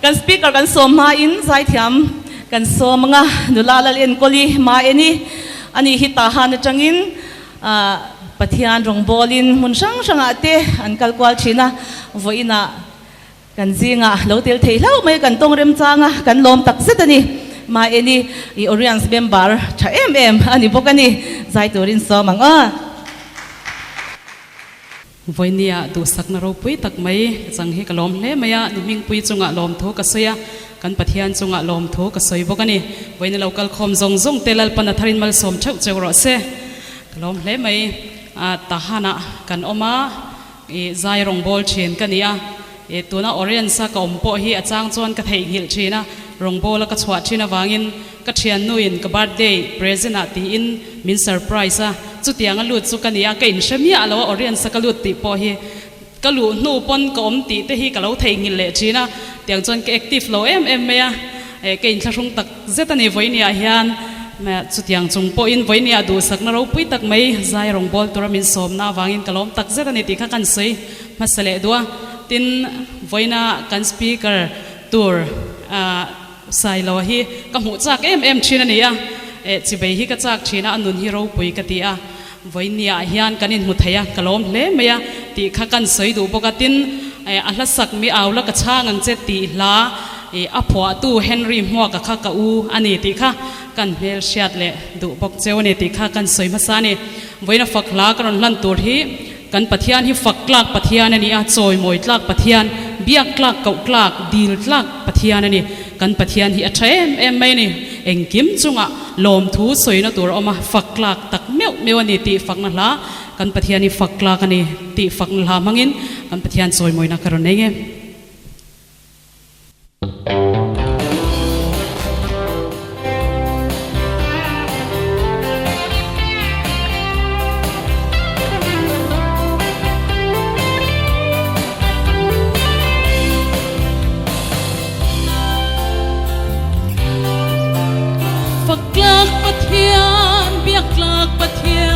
กันสปีกกันสมมาอินใจเทียมกันสมงะนุลาลเอ็นกอลีมาเอนี่อันนี้ฮิตาฮานจังอินปะเทียนรองบอลินมุนช่างช่างอาเตอันกัลกวาลชินะวัยน่ะกันซิงะเราเตลเทลเราไม่กันตรงเริ่มจางะกันลมตักเสตนี่มาเอนี่อีออริอันส์เบมบาร์ชาอันนี้พวกนี้ใจตัวรินสมังวันนี้ดูสักนรกปุยตักไม่จังเฮกลมเล่ไม่ยะนิมิงปุยจงอะลมทุกข์เสียกันปะเทียนจงอะลมทุกข์เสียพวกนี้วันนี้เรากลคมจงเตลัลปนัทรินมัลสมเช่าเจ้ารอเสกลมเล่ไม่ตาหานะกันออกมาใจรองบอลเชียนกันเนี่ยตัวน่ะออเรียนสักอมโปฮีอาจารย์จวนกระเทยหิลชีนะรองบอลแล้วก็ชวดชีนะวางินก็เชียนนุ่ยนก็บาร์เดย์เพรสเซนตีอินมินเซอร์ไพรส์จุดที่ยังลุดสุกันเนี่ยก็อินเชมีอะไรว่าออเรียนสักลุดติโปฮีก็ลุดนู่ปนก็อมติแต่ฮีก็เราเทยหิลเลชีนะที่ยังจวนก็แอคทีฟโลเอ็มเมียก็อินชาชงตักเจตันนี่วันนี้เฮียนแม่จุดที่ยังจงโปอินวันนี้ดูสักนรกปุยตักไม่ใจรองบอลตัวมินสมนะวางินก็ล้มตักเจตันนี่ที่ข้ากันใส่มาเสลดัวตินวันนี้กันสปีกเกอร์ตัวใส่เราฮีกับหัวจักชินันนี่จีบฮีกับจักชินะอันนุนฮีโร่ปุยกติวันนี้เฮียนกันอินมุทัยกลมเล่ไม่ยตีข้ากันใส่ดูปกตินอัลสักมีเอาแล้วก็ช่างอันเจตีลาอภัวตู้เฮนรี่หัวกับข้ากับอูอันนี้ตีข้ากันเฮลเชียดเล่ดูปกเจ้าเนี่ยตีข้ากันใส่มาซานี่วันนี้ฝักลากันลันตัวที่กันปะเทียนที่ฝักกลากปะเทียนนี่จอยมวยกลากปะเทียนเบียกกลากเก่ากลากดีลกลากปะเทียนนี่กันปะเทียนที่อัจฉริยะไม่นี่เอ็งกิมจุงอ่ะลมทูสวยนะตัวออกมาฝักกลากตักเมียวนี่ตีฝักนั่นละกันปะเทียนนี่ฝักกลากนี่ตีฝักนั่นละมังอินกันปะเทียนสวยมวยนักการเองฝักกลากปะเทียนเบียกกลากปะเทีย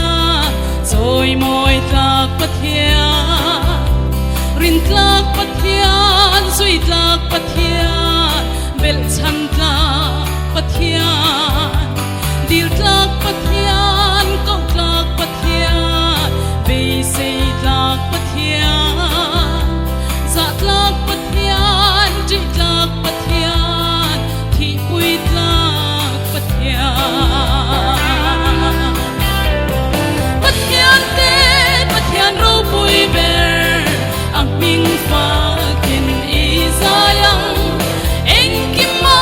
นสวยมวยกลากปะเทียนรินกลากปะเทียนสวยกลากปะเทียนเบลชันกลากปะเทียนดีลกลากปะเทียนก็กลากปะเทียนเบยเซกลากปะเทียนจะกลากปะเทียนจิกลากปะเทียนที่ปุยกลากปะเทียนปะเทียนเต้ปะเทียนเราปุยเบร์อักมิงฟ้ากินอีซายังเอ็งกิมมา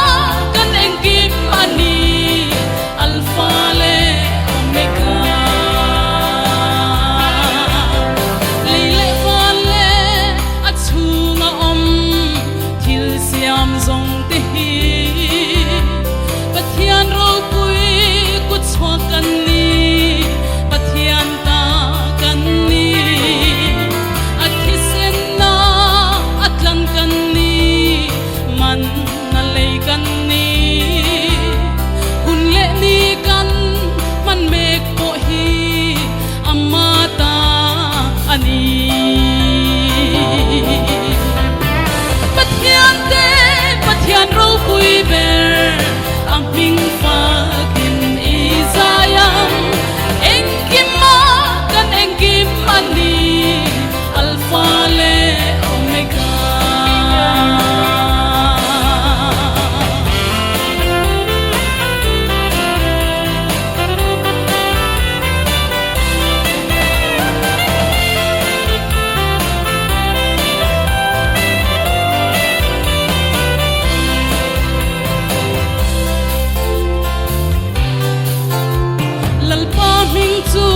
กันเอ็งกิมอันนี้อัลฟาเลโอเมก้าลีเลฟาเลอัจฉูงอมทิลเซียมซงเตฮีปะเทียนเราปุยกุศลกันนี้ปะเทียนตากันนี้อักขิเซนนาอัตลันกันนี้มันนั่นเลยกันนี้หุ่นเละนี้กันมันเมกโปฮีอามาตาอันนี้ปะเทียนเต้ปะเทียนเราปุยเบร์อักมิงฟ้ากินอีซายังเอ็งกิมมากันเอ็งกิมอันนี้อัลฟาเลโอเมก้าลัลปามิงจู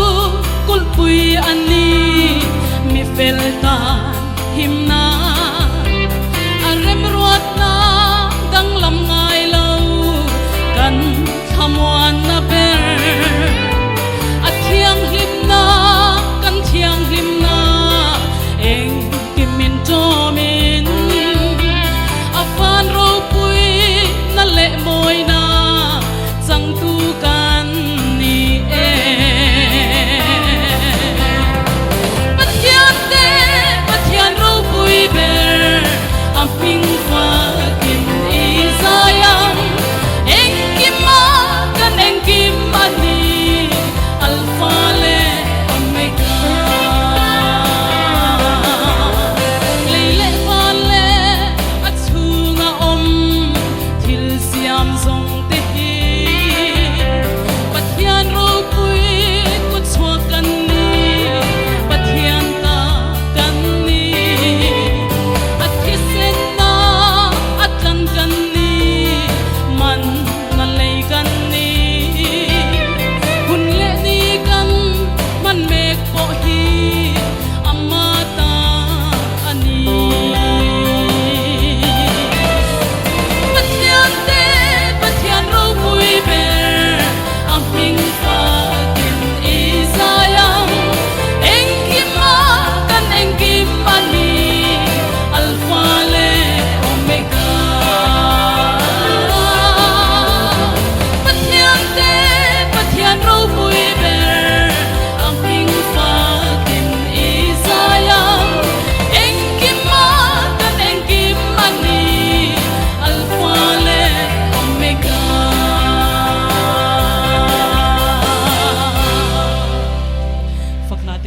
กุลปุยอันนี้มีเฟลตาหิมนาอารมรวดนาดังลำไงเล่ากันขมวนนาเบรอัดเทียงหิมนากันเทียงหิมนาเองกิมินโจมินอาฟานโรปุยนั่นเละมวยนาจังตูกันนี่เองปะเทียนเต้ปะเทียนเราปุยเบ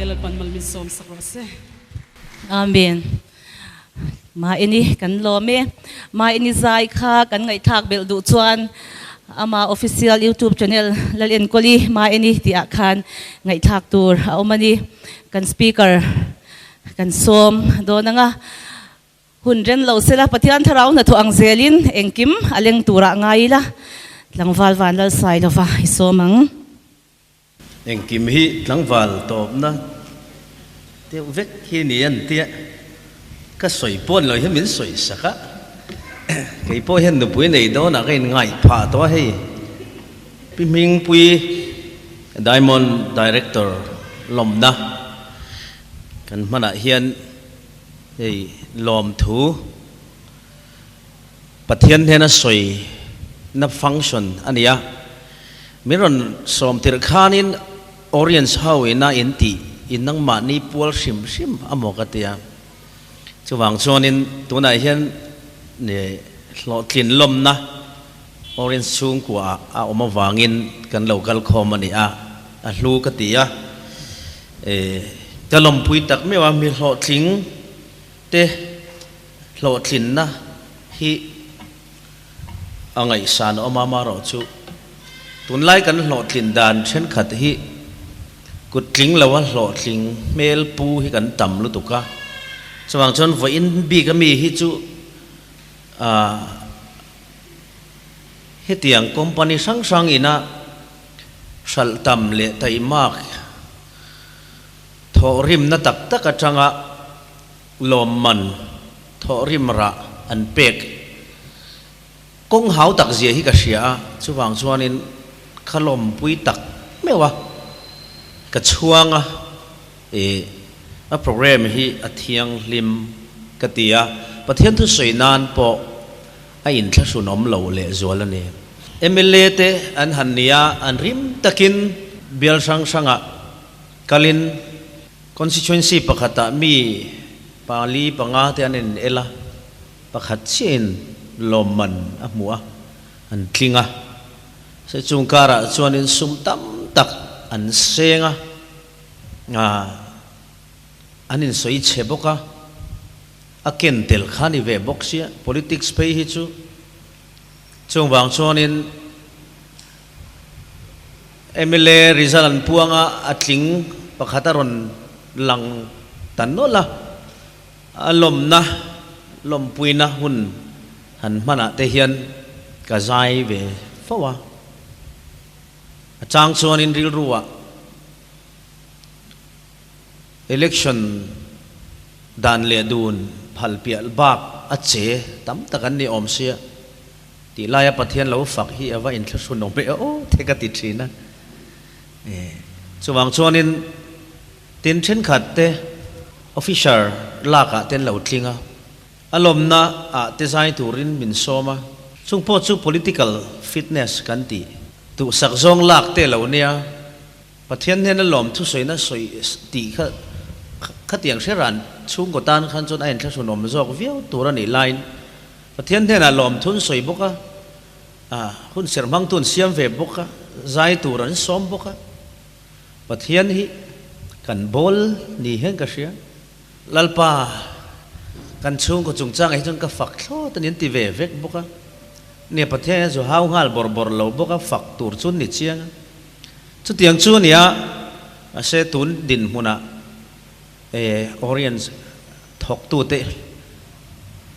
telal pan mal min som sakrase Amen. Ma ini kan lo me ma ini zai kha kan ngai thak bel du chuan ama official YouTube channel lalien koli ma ini ti akhan ngai thak tur omani kan speaker kan som do nanga hunren lo sela pathian tharau na thu ang zelin engkim aleng tura ngai la langwal van lal sai lova isomang engkim hi langwal top na te vek hi nian tia ka soi pon lo hi min soi saka cái po hen nu pui nei do na cái ngai pha to hei pi ming pui diamond director lom na kan mana hian ei lom thu pathian hena soi na function ania miron som tir khanin audience how ina inti inang ma ni pol sim sim amokatia chuwang chonin tunai hian ne lo tin lom na orange chung kwa a oma wangin kan local comedy a hlu ka tia ta lom pui tak me wa mi lo tling te lo thin na hi angai san oma ma ro chu tun lai kan lo thin dan chen khat hi kut tling lawa lo tling mel pu hi kan tam lu tuka chuwang chon vo in bi ka mi hi chu hetiang company sang sang ina sal tam le tai mak tho rim na tak tak atanga lom man tho rim ra an pek kong hau tak zia hi ka sia chuwang chuanin khalom pui tak mewa ka chuanga a program hi athiang lim katia pathian thu soinan po a in thla sunom lo le zolani MLA te an hania an rim takin bial sang sanga kalin constituency pakhata mi pali panga te anin ela pakhat chin loman amua an tlinga se chungkara chuanin sum tam tak an senga nga anin soi cheboka aken tel khani ve boxia politics pe hi chu chungwang chonin MLA Rizal an puanga atling pakhataron lang tanola alom na lom puina hun han mana te hian ka zai ve fawa chang chonin ril ruwa election dan le dun phal pial bak ache tam takan ni om sia ti laya pathian lo fak hi awa in thla sun be o theka ti thina chuwang chonin tin then khat te official laka ten lo tlinga alom na a te zai turin min soma chungpo chu political fitness kan ti tu sak zong lak te lo nia pathian hen lom thu soina soi ti kha khatiang seran chung ko tan khan chon ain thla sunom zok viau turani line pathian hen lom thun soi boka hun sermang tun siam ve boka zai turan som boka pathian hi kan bol ni hen ka sia lalpa kan chung ko chungchang ai chon ka fak thlo tanin ti ve vek boka ne pathian zo hau ngal bor bor lo boka fak tur chun ni chiang chu tiang chu nia ase tun din huna Orients thok tu te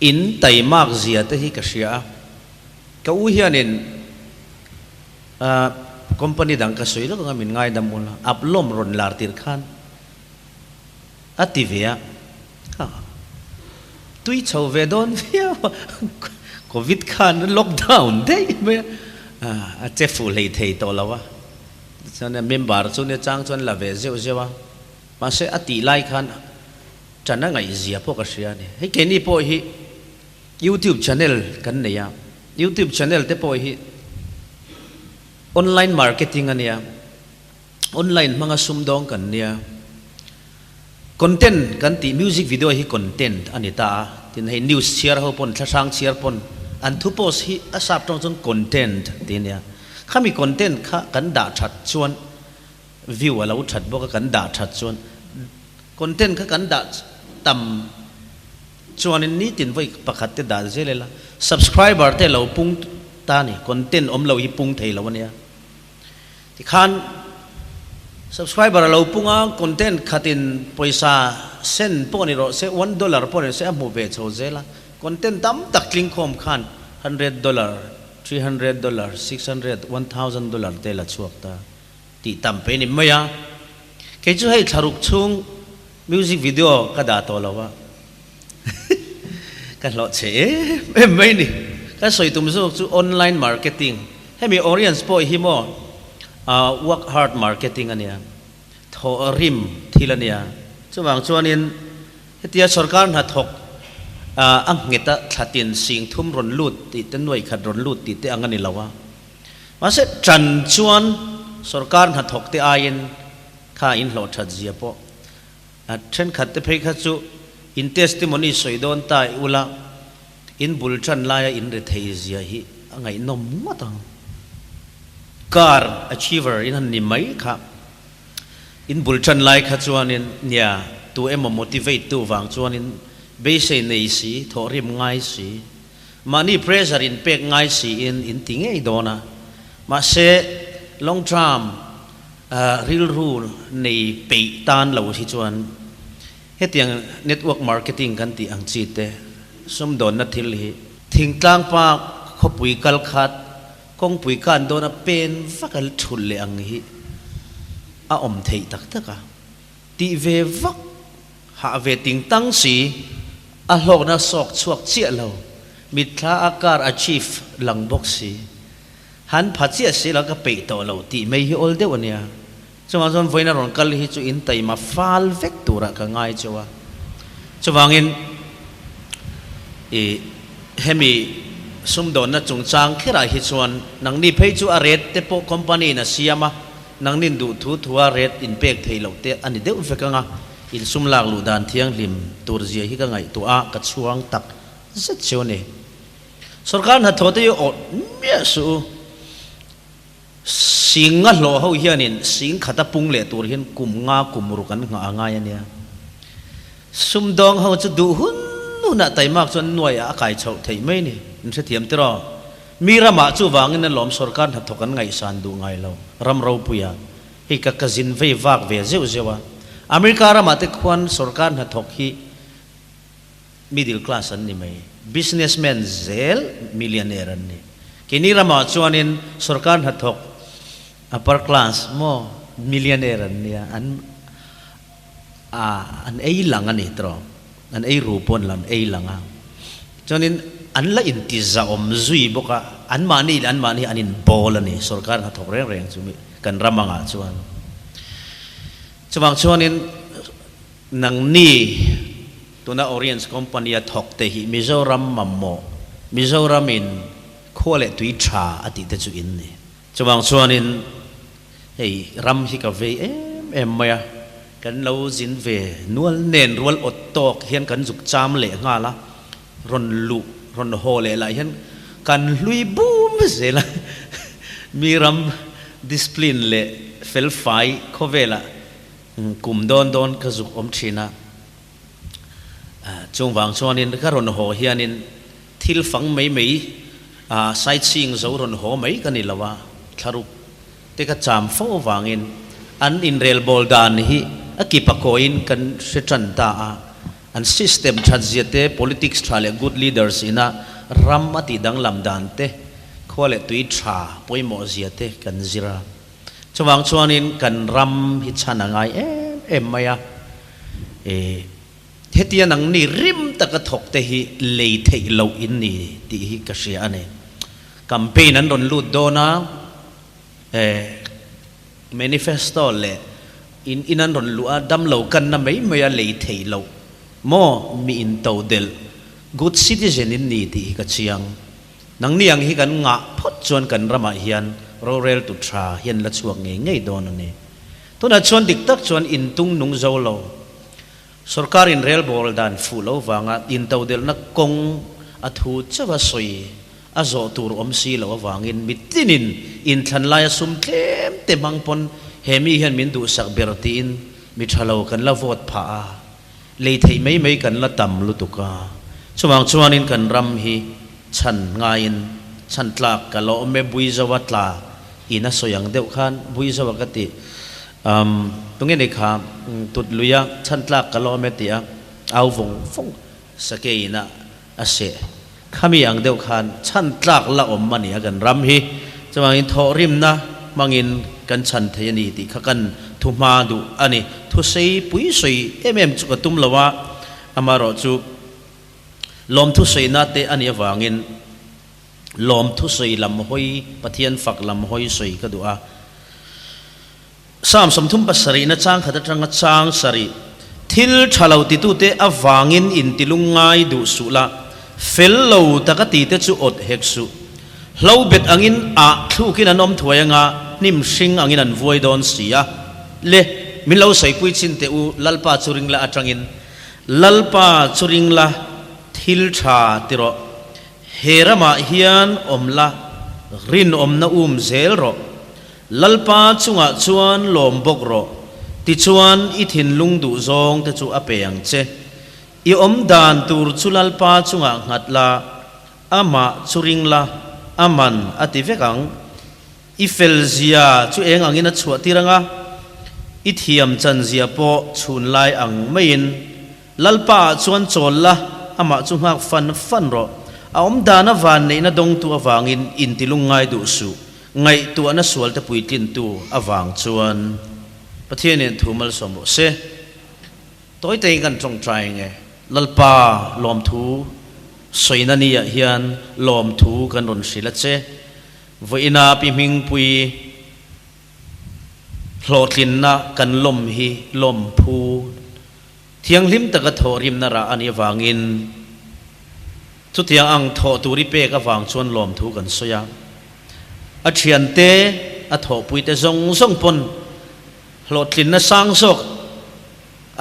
in tai mak zia te hi ka sia ka u hianin company dang ka soilo ka min ngai dam ula aplom ron lar tir khan ativia ha tui chau ve don via covid khan lockdown dei me a che full hei thei to lawa chana member chu ne chang chon la ve zeu zewa ma se ati lai khan chana ngai zia po ka sia ni he ke ni po hi YouTube channel kan ne ya YouTube channel te po hi online marketing ania online mga sumdong kan nia content kan ti music video hi content anita tin he news share ho pon thlasang share pon an thu post hi asap tong chon content tin ya khami content kha kan da that chuan view alo that boka kan da that chuan content กันด่าต่ำชวนนี้ตินไว้ประคัดด่าเสียเลยละ subscriber แต่เราปุ่งตานี่ content เราฮิปุ่งเทเราวันนี้ที่ขัน subscriber เราปุ่งcontent ขัดินปอยซาเส้นพวกนี้เราเสีย$1พวกนี้เสียหมู่เบสโซเซละ content ต่ำตักลิงคอมขัน$100 $300 $600 $1,000เตละช่วงตาตีต่ำไปนี่ไม่อะแค่จะให้ทารุกชุ่งมิวสิกวิดีโอก็ด่าตัวเราว่ากันหลอดเฉยไม่นี่ก็สวยตุ้มสู้จู่ออนไลน์มาร์เก็ตติ้งให้มีออเรียนสปอยฮิโมwork hard marketing อันเนี้ยทอริมทีละเนี้ยช่วงช่วงนี้ที่สรการหัดถกอังเงตขัดินสิงทุ่มรนลูดติดหน่วยขัดรนลูดติดอังกันนี่เราว่ามาเสร็จจันชวนสรการหัดถกที่อายินข้าอินหลอดชัดเจียปะเช่นขัดที่เพย์ขัดจู่อินเทสติมอนีสวยโดนตายอุลาอินบุลชันลายอินเรทเฮเซียฮีอังไงนมมาตังการ achiever อินหันนี่ไม่ค่ะอินบุลชันลายขัดจวนเนี่ยตัวเอ็ม motivate ตัววางจวนเบสในสีทอริมง่ายสีมันนี่ pressure อินเป็กง่ายสีอินติงไอ้โดนะมาเส long term real rule ในปีตานเราที่จวนเฮตียง network marketing กันที่อังจีเตสมโดนนัดทิลีทิ้งกลางปากขบปุยกัลขัดคงปุยกันโดนเป็นฟักลทุลเลอังฮีอาอมเทตักตะกะตีเววักหาเวติงตั้งสีอาโลกน่าสอกชวกเจียเรามิตรอาการ achieve หลังบกสีหันพัดเจียสีแล้วก็ไปต่อเราตีไม่ฮิโอลเดวันเนี้ยจังหวะนั้นไฟน่ารอนกัลฮิจูอินไตมาฟัลเวกตัวระก็ง่ายจังหวะจังหวะนี้เฮมีสมโดนนะจงจางแค่ไรฮิจวนนังนี่เพย์จูอาร์เรตเตปคอมพานีนะเสียมานังนินดูทูทัวเรตอินเป็กเทเหล่าเตอันนี้เดี๋ยวอุฟกังอ่ะอินสุมลากลูดานเทียงริมตัวเจียฮิกังไงตัวอากัดช่วงตักเสร็จเชียวเนี่ยสรการหัดทอดที่อดเมียสูสิงห์หล่อเขาเฮียนินสิงห์ขัดปุ่งเละตัวเฮียนกุมงากุมรุกันงาง่ายเนี่ยสุมดองเขาจะดูหุ่นนู่นน่ะแต่มากจนหน่วยอาไก่เฉาไทยไม่นี่นั่นเสียเทียมตรอมีรามาจูวางนั่นหลอมสรการหัดทกันไงสันดูไงเรารำเราปุยาฮิกะกจินเววากเวเจวเจวะอเมริการามาเตควันสรการหัดทกฮีมิดดิลคลาสอันนี้ไหม businessman เซลมิลเลนเนอร์อันนี้กินี่รามาจวนินสรการหัดทกupper class โมมิลเลนเนอร์อันนี้อันไอ้หลังอันนี้ตรออันไอ้รูปนหลังไอ้หลังจวนินอันละอินติซาอมซุยบอกว่าอันมานี่อันอินบอลนี่สรการหัดทกเร่งๆจุมิกันรามังอาจวนจวงชวนินนังนี่ตัวน่า Oriental Company ทอกเตหิมิโซรัมมัมโมมิโซรัมินโคเลตุยชาอติเตจุอินนี่จวงชวนินเฮ้ยรัมฮิกาเวเอ็มมากันเราจินเวนวลเน้นรัวอดตอกเห็นกันจุกจามเละงาละรอนลุรอนโฮเละละเห็นกันลุยบูมเสละมีรัมดิสปลินเละเฟลไฟโคเวละกุมโดนกระจุกอมชีนะจงวางชวนินก็รอนโฮเฮียนินทิลฟังไม่ไซต์ซิงจะรอนโฮไม่กันนี่ละวะทารุเตกจามฟ้าวางอินอันอินเรลบอลดานฮีอากิปะโคอินกันเสจันตาอันซิสเต็มชัดเจนเต politics ทราเล good leaders อินะรัมอติดังลำดานเตขวาเลตุยชาป่วยหมอเสียเตกันจิระจวงชวนินกันรัมฮิชานังไงเอ็มมายาเฮตียนังนี่ริมตะกะทกเตหิเลยเทยเราอินนี่ที่ฮิกเชียนเองคัมเปญนั้นโดนลูดโดนะmanifesto เลยอินนั้นโดนลูดดำเรากันนะไม่ยาเลยเทยเราโมมีอินโตเดล good citizen อินนี่ที่ฮิกเชียงนังนี่ยังฮิกันงะพดชวนกันรามาเฮียนโรเรลตุทราเฮียนละช่วงไงโดนนี่ตัวนั้นชวนดิกตักชวนอินตุงนุงเจ้าเราสรการอินเรลบอลดันฟูโลวางอินเตาเดลนักกงอัฐูเจ้าสวยอาโจตูรอมซีเราวางอินมิตินินอินทันลายสุมเต็มมังปนเฮมีเห็นมินดูสักเบรตีน mi thalo kan la vot pha le thei mai kan la tam lu tuka chuwang chuanin kan ram hi chan ngain chan tlak ka lo me bui zawatla ina soyang deuh khan bui zawakati tungen nei kha tut luya chan tlak ka lo me tia au vong phong sakeina ase khami ang deuh khan chan tlak la om mani kan ram hi chuwangin thorim na mangin kan chan thei ni ti kha kan thuma du ani thu sei pui sei chu ka tum lawa amaro chu lom thu sei na te ani awangin lom thu sei lam hoi pathian fak lam hoi sei ka du'a sam som thum pasari na chang khata tanga chang sari thil thalau ti tu te awangin in tilungai du sula fello takati te chu ot hek su hlo bet angin a thu kin anom thuayanga nim sing angin an voi don sia le min lo sei pui chin te u lalpa churing la atangin lalpa churing la thil tha tiro herama hian omla rin omna zel ro lalpa chunga chuan lom bok ro ti chuan i thin lung du zong te chu apeng che i om dan tur chu lalpa chunga ngatla ama churing la aman ati vekang i fel zia chu eng angin a chua tiranga i thiam chan zia po chhun lai ang main lalpa chuan chol la ama chu ngak fan ro a om dana van nei na dong tu awangin in tilungai du su ngai tu ana sual te puitin tu awang chuan pathian en thumal somo se toy te kan tong trai nge lalpa lom thu soina ni ya hian lom thu kan ron sila che voina pi ming pui hlotlin na kan lom hi lom phu thiang lim taka thorim na ra ani awangin chu tiang ang tho turi pe ka wang chuan lom thu kan soya a thian te a tho pui te zong pon hlotlin na sang sok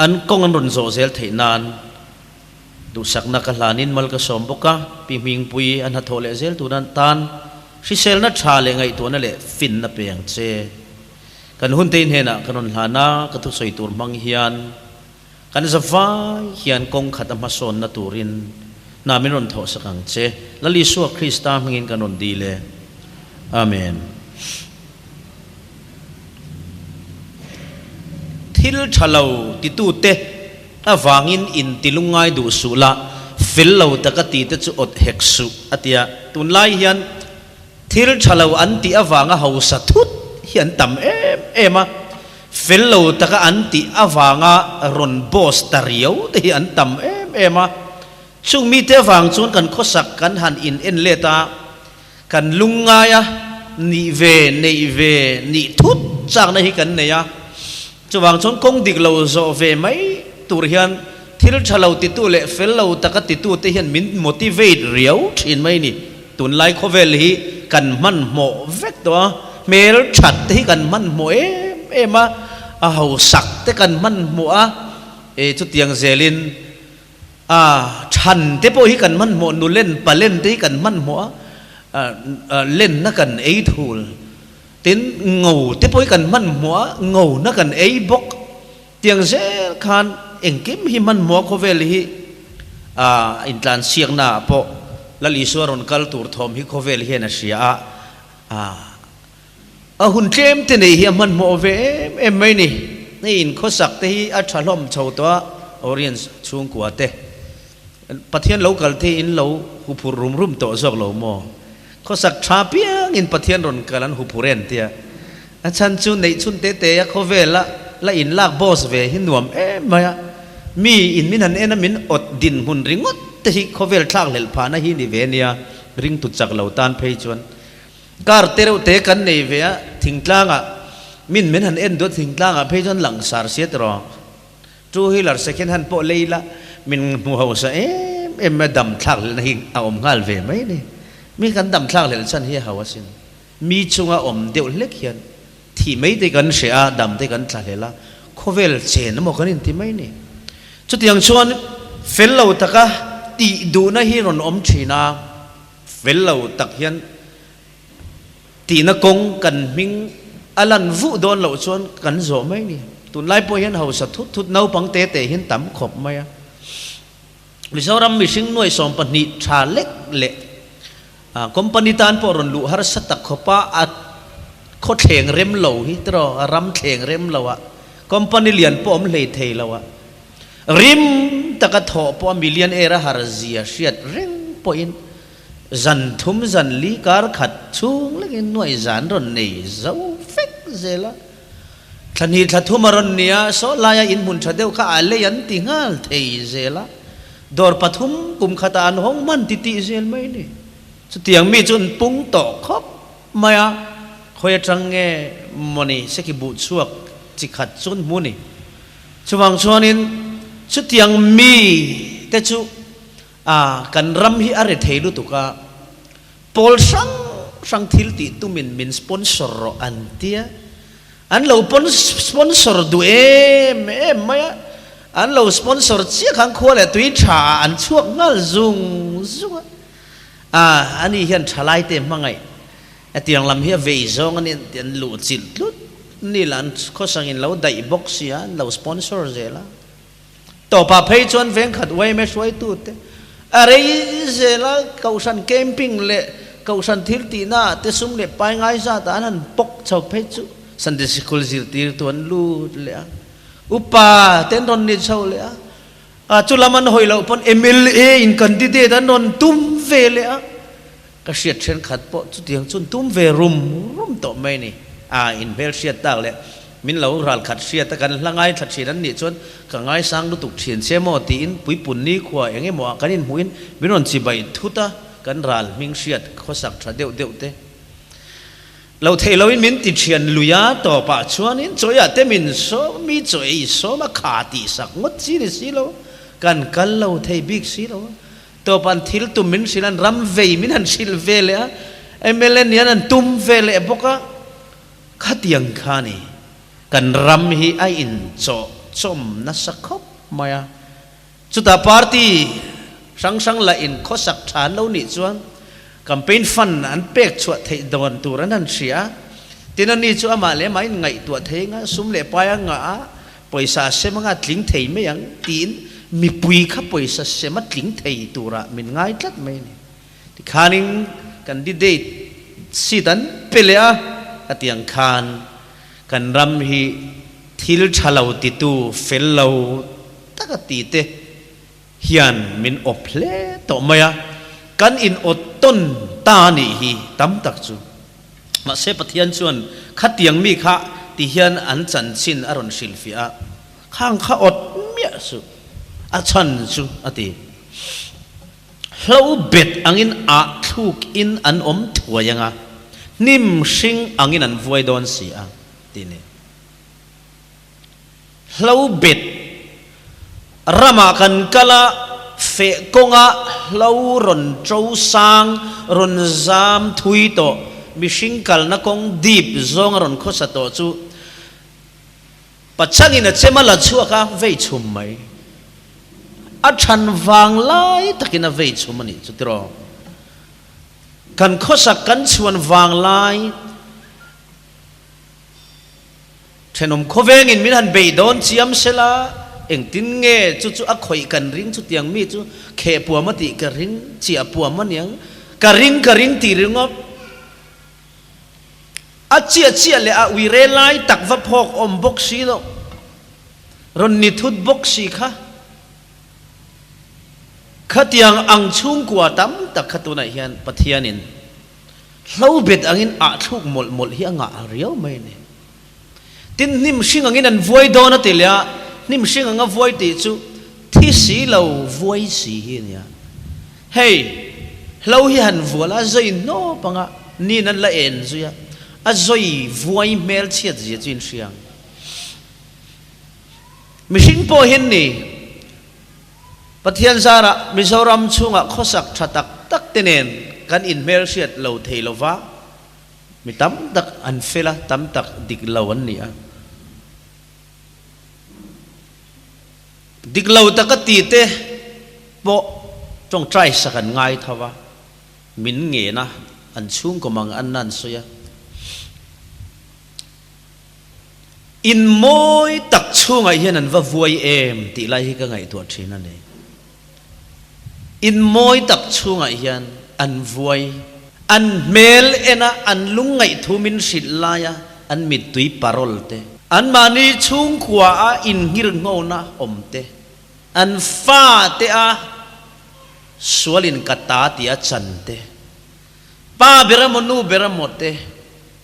an kong an ron zo zel theinan du sakna ka hlanin mal ka som boka pi ming pui an ha tho le zel tu nan tan si sel na tha le ngai tu na le fin na peng che kan hun tein hena kan ron hlana ka thu soi tur mang hian kan zawai hian kong khat ma son na turin na min ron tho sakang che lali su krista mangin kan ron dile amen thil thalau ti tu te awangin in tilungai du sula fello takati te chu ot heksu atia tunlai hian thil thalau anti awanga hausa thut hian tam ema fello taka anti awanga ron boss tariau te hian tam ema chung mi te wang chun kan khosak kan han in en leta kan lungaya ni ve nei ve ni thut chang na hi kan neya chuwang chon kong dik lo zo ve mai tur hian thil thalau ti tu le fel lo taka ti tu te hian min motivate riau thin mai ni tun lai khovel hi kan man mo vek to mel that te hi kan man mo ema a hau sak te kan man mo a e chu tiang zelin a than te po hi kan man mo nu len palen te hi kan man mo len na kan ei thul tin ngầu te po hi kan man mo ngầu na kan ei bok tiang zel khan engkim hi man mo khovel hi intlan siang na po lali suaron kal tur thom hi khovel hi na sia a hun tlem te nei hi man mo ve em mai ni nei in khosak te hi a thalom chho to audience chung kwa te pathian local te in lo hu phur rum to zok lo mo khosak tha piang in pathian ron kalan hu phuren tia a chan chu nei chun te te a khovel la in lak boss ve hi nuam maya mi in min han ena min ot din hun ringot te hi khovel thak lel phana hi ni ve nia ring tu chak lo tan phei chuan kar tereu te kan nei ve a thingtlanga min han en do thingtlanga phei chuan lang sar set ro two wheeler second hand po leila min mu ho sa em dam thak na hi a om ngal ve mai ni mi kan dam thak lel chan hi hawasin mi chunga om deu lek hian thi mai te kan se a dam te kan thla lela khovel chen mo kan in ti mai ni chu tiang chuan fello taka ti du na hi ron om thina fello tak hian ti na kong kan ming alan vu don lo chuan kan zo mai ni ตุนไล่ปอยเห็นเฮาสัตทุดเนาปังเตเตเห็นต่ำขบไหมมิสารำมิสิงหน่วยสองปนิชาเล็กเละคอมพานีตานปอรอนลุฮาร์สัตขบปะอัดโคเถงเร็มเหลาฮิตรอรำเถงเร็มเหลาคอมพานีเลียนปอมเลยเทเหลาริมตะกะทอปอมิเลียนเอราฮาร์เซียเชียดเร่งปอยน์จันทุมจันลีการขัดชุงเล็กหน่วยจันรอนนี่เจ้าฟิกเจล่ะทันทีทัดทุมารอนเนี่ยโซลายอินมุนชาเดวข้าอะไรยันติงาลเทเจล่ะดอร์ปฐุมกุมขตานห้องมันติติเจลไม่นี่สุดที่ยังมีจนปุงต่อครบมาคอยจังเงมันนี่เสกิบุตรช่วงจิขัดจนมุนี่ช่วงช่วงนี้สุดที่ยังมีแต่จู่กันรำฮิอาร์เทดูตุกะพอลสังทิลติตุมินสปอนเซอร์อันเดียอันเราสปอนเซอร์ดูไม่อันเราสปอนเซอร์เชี่ยขังขวดเลยตุยชาอันช่วงงั้นซุงอันนี้เห็นชาไลเต็มมั้งไงที่ยังลำเฮียเวย์ซองอันนี้เดี๋ยวลุดจิตลุดนี่หลานเขาสั่งอินเราได้บ็อกซี่เราสปอนเซอร์เจล่ะต่อไปเพย์จวนเวงขัดไว้ไม่ช่วยตุดอะไรเจล่ะเขาสั่งแคมปิ้งเละเขาสั่งทิลตีน่าแต่สุ่มเละไปง่ายซะแต่อันนั้นปกชาวเพย์จูสันเดสิคุลจิตตีตัวนั้นลุดเลยอุปาเต้นรอนนี่ชาวเลยจุลมันหอยเราปนMLAอินกันดีเดตันรอนตุ้มเวเลยก็เสียเช่นขัดปอจุดยังจุนตุ้มเวรุมต่อไม่นี่อินเวลเสียตากเลยมินเรารัลขัดเสียตะกันละไงขัดเสียนั้นนี่จนก็ไงสร้างดูตุกเฉียนเสียมอตีอินปุยปุ่นนี่ขวาอย่างเงี้ยหมอกันอินหุยมินรอนจีใบทุตะกันรัลมิงเสียข้อสักชาเดียวเตเราเทเราอินมินติเชียนลุยาต่อป่าชวนอินจอยเตมินโซมีจอยโซมาขาตีสักงดจีนี่สิเรากันเราเทบิกสิเราตัวปันทิลตุมินสิลันรำเวมินันสิลเวเลยเมเลนียนันตุมเวเลยพวกขัดยังขานี่กันรำฮีไออินโจชมนัสคบมายจุดตาปาร์ตี้สังละอินข้อสักฐานเราหนิจวนกัมเป็นฟันอันเป็กชวดเทดอนตัวนั้นเสียทีนั้นนี่ชัวมาเลยไม่ไงตัวเทงะสุ่มเล่ไปยังงะปอยซาเสมังะทิ้งเทไม่ยังตีนมีปุยขับปอยซาเสมัทิ้งเทตัวละมันง่ายจัดไม่เนี่ยที่ขานิงกันดีเดทสิตันเปลี่ยอะที่ยังขานกันรำฮีทิลชาลาวติตูเฟลลาวตักตีเตฮิยันมินอพเลต่อมากันอินอดต้นตานี่ฮีตั้มตักจูมาเสพเทียนชวนขัดยังมีข้าที่ฮิยันอันจันชินอารอนศิลฟิอาข้างข้าอดเมียสุอาชันจูอติเราเบ็ดอังอินอาทุกอินอันอมถัวยังอ่ะนิมชิงอังอินอันวอยดอนสีอ่ะทีนี้เราเบ็ดรามากันกะละเฟกงะเรารอนโจซังรอนซามทุยโตมิชิงกัลนักงดีบซองรอนโคสโตจูปัจจัยนั้นเชื่อมาละชัวค่ะเวชุมไหมอาชันวางไล่ตะกินเวชุมนี่จุดรอกันโคสักกันชวนวางไล่เช่นผมโคเวงินมิทันเบยดอนเจียมเสลาเองตินเงจู่ๆอักข่อยกันริงจุดยังมีจู่เขปัวมาติกันริงเจียปัวมันยังกันริงตีริงอบอาเจียเลยอาวิเรไลตักวับพอกอมบกสีโลรอนนิทุดบกสีค่ะขัดยังอังชุ่งกว่าตั้มตักขัดตัวไหนเฮียนปะเทียนินเราเบ็ดอังอินอาทุกหมดเฮียงอาเรียวไม่เนี่ยตินนิมชิงอังอินอันวอยโดนติเลียนิมชิงอังวอยติจูที่สีเราวอยสีเฮียเนี่ยเฮ้ยเราเฮียนวัวละใจโน่ปังอ่ะนี่นั่นละเอ็นจุยอ่ะอาใจวอยเมลเชียดเจียจินเชียงมิชิงโปเห็นนี่ปะเทียนซาระมิโซรัมชุงอ่ะข้อสักชะตักเตเนนกันอินเมลเชียดเราเทลวะมิตั้มตักอันเฟล่าตั้มตักดิกเราวันนี้ดิกเราตะกตีเตโปจงใจสักกันง่ายทว่ามินเงนะอันชุ่งก็มังอันนั้นสุย in moi tak chunga hian an va vuai em ti lai hi ka ngai tu thina ne in moi tak chunga hian an vuai an mel ena an lungai thumin sit laya an mit tui parol te an mani chung khwa a in ngir ngona omte an fa te a sualin kata ti a chante pa beramonu beramote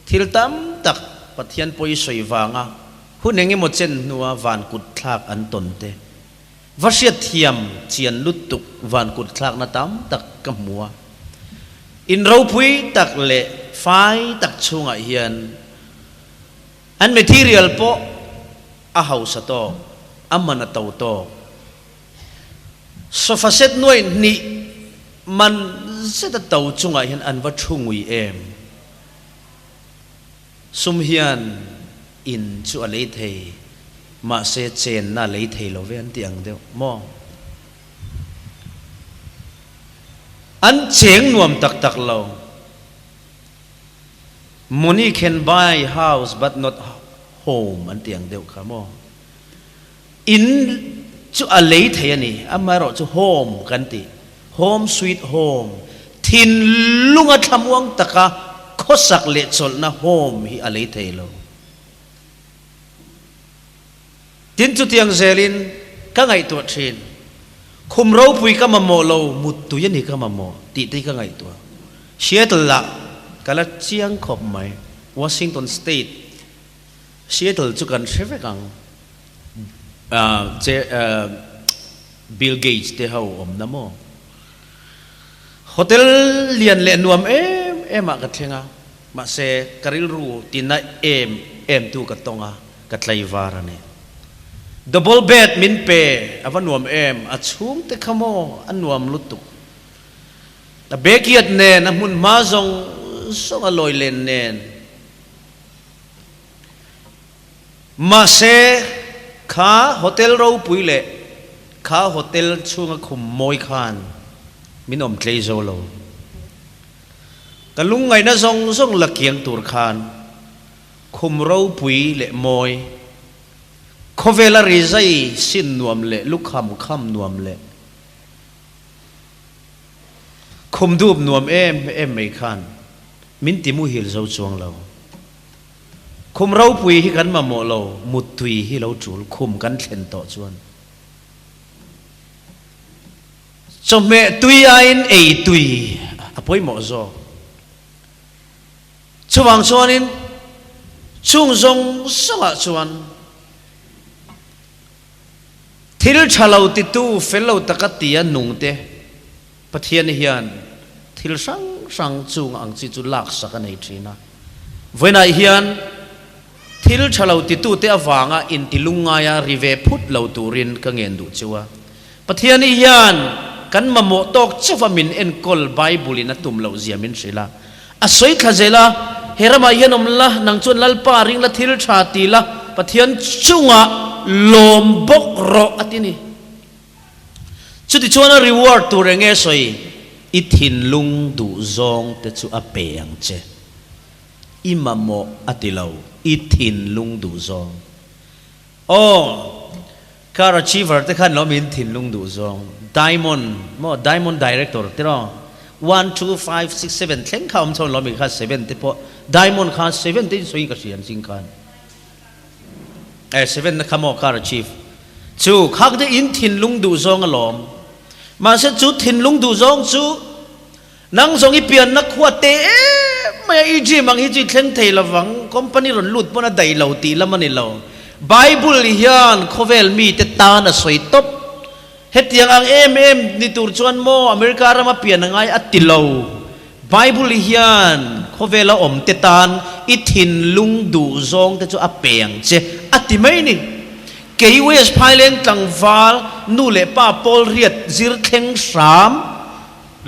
thil tam tak pathian poi soiwanga hunengi mo chen nuwa van kut thlak an tonte vasia thiam chian lutuk van kut thlak na tam tak kamua in ro pui tak le fai tak chunga hian an material po a house to amana to to sofa set noi ni man set to chunga hian an va thungui em sum hian in chu a lei thei ma se chen na lei thei lo ven tiang deu mo an cheng nuam tak tak lo money can buy house but not home an tiang deu kha mo in chu a lei thei ani amaro chu home kan ti home sweet home thin lunga thamuang taka khosak le chol na home hi a lei thei lo tin chu tiang zelin ka ngai tu thin khum ro pui ka ma mo lo mut tu yan hi ka ma mo ti ti ka ngai tu Seattle la kala chiang khop mai Washington State Seattle chu kan theve kang Bill Gates te hau om na mo hotel lian le nuam em a ka thenga ma se karil ru tina em tu ka tonga ka tlai vara ne double bed min pe avanuam em a chung te khamo anuam lutuk a bekiat ne na mun ma zong song a loi len nen ma se kha hotel ro puile kha hotel chunga khum moi khan minom tlei zo lo kalung ngai na zong zong la kiang tur khan khum ro pui le moi khovela rizai sin nuam le lukham kham nuam le khum dup nuam em mai khan min ti mu hil zo chuang lo khum ro pui hi kan ma mo lo mut tui hi lo chul khum kan thlen to chuan so me tui ain ei tui apoi mo zo chuwang chuanin chung zong songa chuan thil thalo ti tu fellow takatia nungte pathian hian thil sang sang chung ang chi chu lak saka nei thina voina hian thil thalo ti tu te awanga in tilunga ya rive phut lo turin ka ngen du chuwa pathian hian kan mamo tok chafamin en kol bible in atum lo ziamin sila asoi khazela herama hianom la nang chun lalpa ring la thil tha ti la pathian chunga lom bok ro atini chuti chuana reward tu renge soi i thin lung du zong te chu apeng che imamo atilo i thin lung du zong oh car achiever te khan lo min thin lung du zong diamond director te ro 1 2 5 6 7 thleng kham chon lo mi kha 7 te po diamond kha 7 te soi ka sian sing khan 7 na khamo car achieve chu khak de in thin lung du zong alom ma se chu thin lung du zong chu nang zong i pian na khwa te mai i ji mang hi chi thleng thei lawang company ron lut pona dai lo ti lamani lo bible hian khovel mi te ta na soi top hetiang ang em ni tur chuan mo america rama pian ngai atilo bible hian khovela om te tan i thin lung du zong te chu apeng che ati mai ni KWS Thailand tlangwal nu le pa pol riat zir thleng ram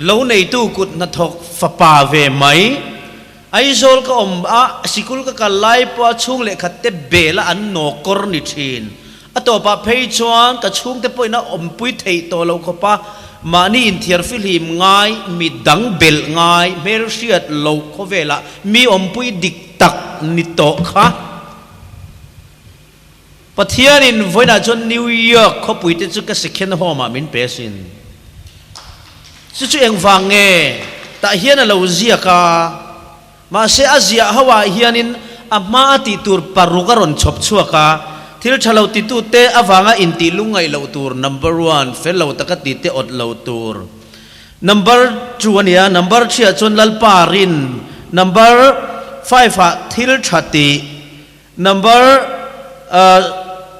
lo nei tu kut na thok fa pa ve mai ai zol ka om a sikul ka lai pa chung le khatte bela an no kor ni thin atopa phei chuan ka chung te poina om pui thei to lo kho pa mani in thiar filim ngai mi dang bel ngai mer siat lo kho vela mi om pui dik tak ni to kha ปะเทียนินไว้น่าจนนิวยอร์กเขาปุยเตจุกสิเคนหอมามินเปสินจู่ๆเองฟังเงแต่เฮียนเราเสียกามาเสียอาเซียฮาวาเฮียนินอามาติตูร์ปารุกรอนชบชัวกาที่เราเราติตูเตอฟังอินติลุงไงเราตูร์ number 1 เฟลเราตะกัดติเตอดเราตูร์ number 2เนี่ย number 3จนลัลปาริน number 5ที่เราชัดติ number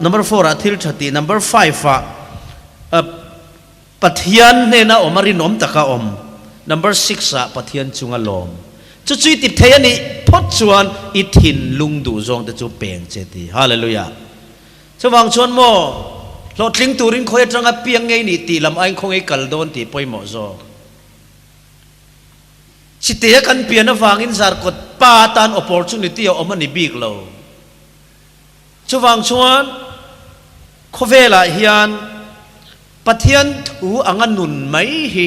4ที่เราชัดติ number 5ปัทยันเนี่ยนะอมรินอมตะกะอม number 6ปัทยันจุงอลอมจุยติดเทียนี่พดชวนอิทินลุงดูจงแต่จูเป่งเจติฮาเลลูยาสว่างชวนโมหลอดลิงตูรินคอยจังกับเปียงไงนี่ตีลำไอคงไอกัลโดนตีปอยหมอโซสิเตียกันเปียนฟังอินซาร์กดป้าตัน opportunity เอามันนี่บีกเราสว่างชวนโคเวล่าเฮียนปัทยันถูอังนุนไม่ฮี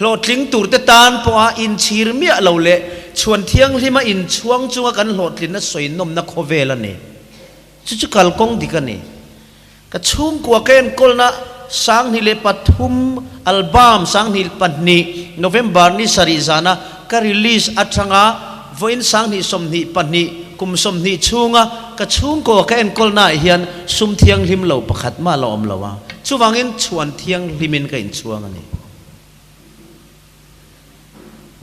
โหลดลิงตูร์เตตานพออินชีร์เมียเราเละชวนเที่ยงที่มาอินช่วงจังกันโหลดลินน่ะสวยนมนักโคเวล่ะเนี่ยจุกัลกงดิกันเนี่ยก็ชุ่มกว่าเกนกลนะสังนิเลปัทุมอัลบั้มสังนิลปันนีโนเวมบาร์นี่สริจานะก็รีลีสอัตงะวันสังนิสมนิปันนีกุมสมนิชุ่งะก็ชุ่มกว่าเกนกลนะเฮียนซุมเที่ยงริมเหล่าประคัดมาลอมเหล่าวะช่วงอินชวนเที่ยงริมินกันช่วงนี้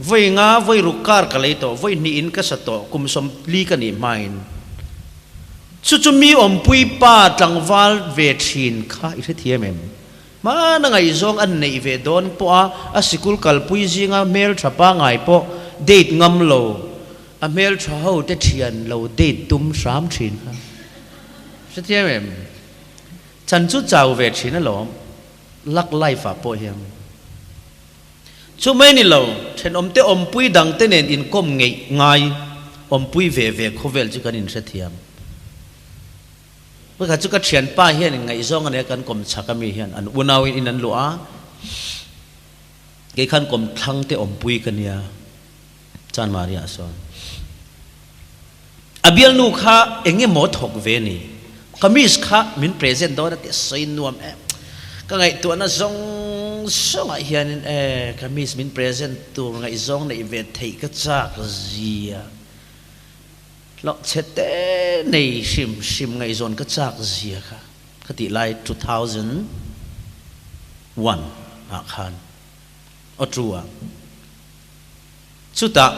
วัยงาวัยรุกการกันเลยต่อวัยนี่อินก็สตอกุมสมลีกันนี่ไม่จุมีอมปุยป้าจังวาลเวชินข้าอิทธิเมมมาหนังไอซองอันในเวดอนปะอาศิกุลกัลปุยจิงาเมลทับปังไงปะเดทงำโลอเมลทับเอาเทียนโลเดทตุ้มสามชินค่ะอิทธิเมมฉันจุเจ้าเวชินนั่นหรอลักไล่ฝ่าปะเฮียมช่วงไม่นี่เราเช่นอมเตอมปุยดังเตเนนอินก้มไงอมปุยเวโคเวลจุกันอินเสถียมเมื่อจุกเชียนป้าเฮียนไงซองอันนี้กันกลมชักมีเฮียนอันอุณาวินอินันลัวเกี่ยขันกลมทั้งเตอมปุยกันเนี่ยจานมาริอาซอนอเบียลนูข้าเองเงี้ยหมดหกเวนี่ก็มีสข้ามินเพรสเซนต์โดนแต่ใส่นวมก็ไงตัวนั้นซองเฮียนก็มีมินเพรสเซนต์ตัวไงซองในเวทีก็จากเสียเราเช็ดเต้ในชิมไงโซนก็จากเสียค่ะคติไล2001อาคารอัตรัวสุดท้าย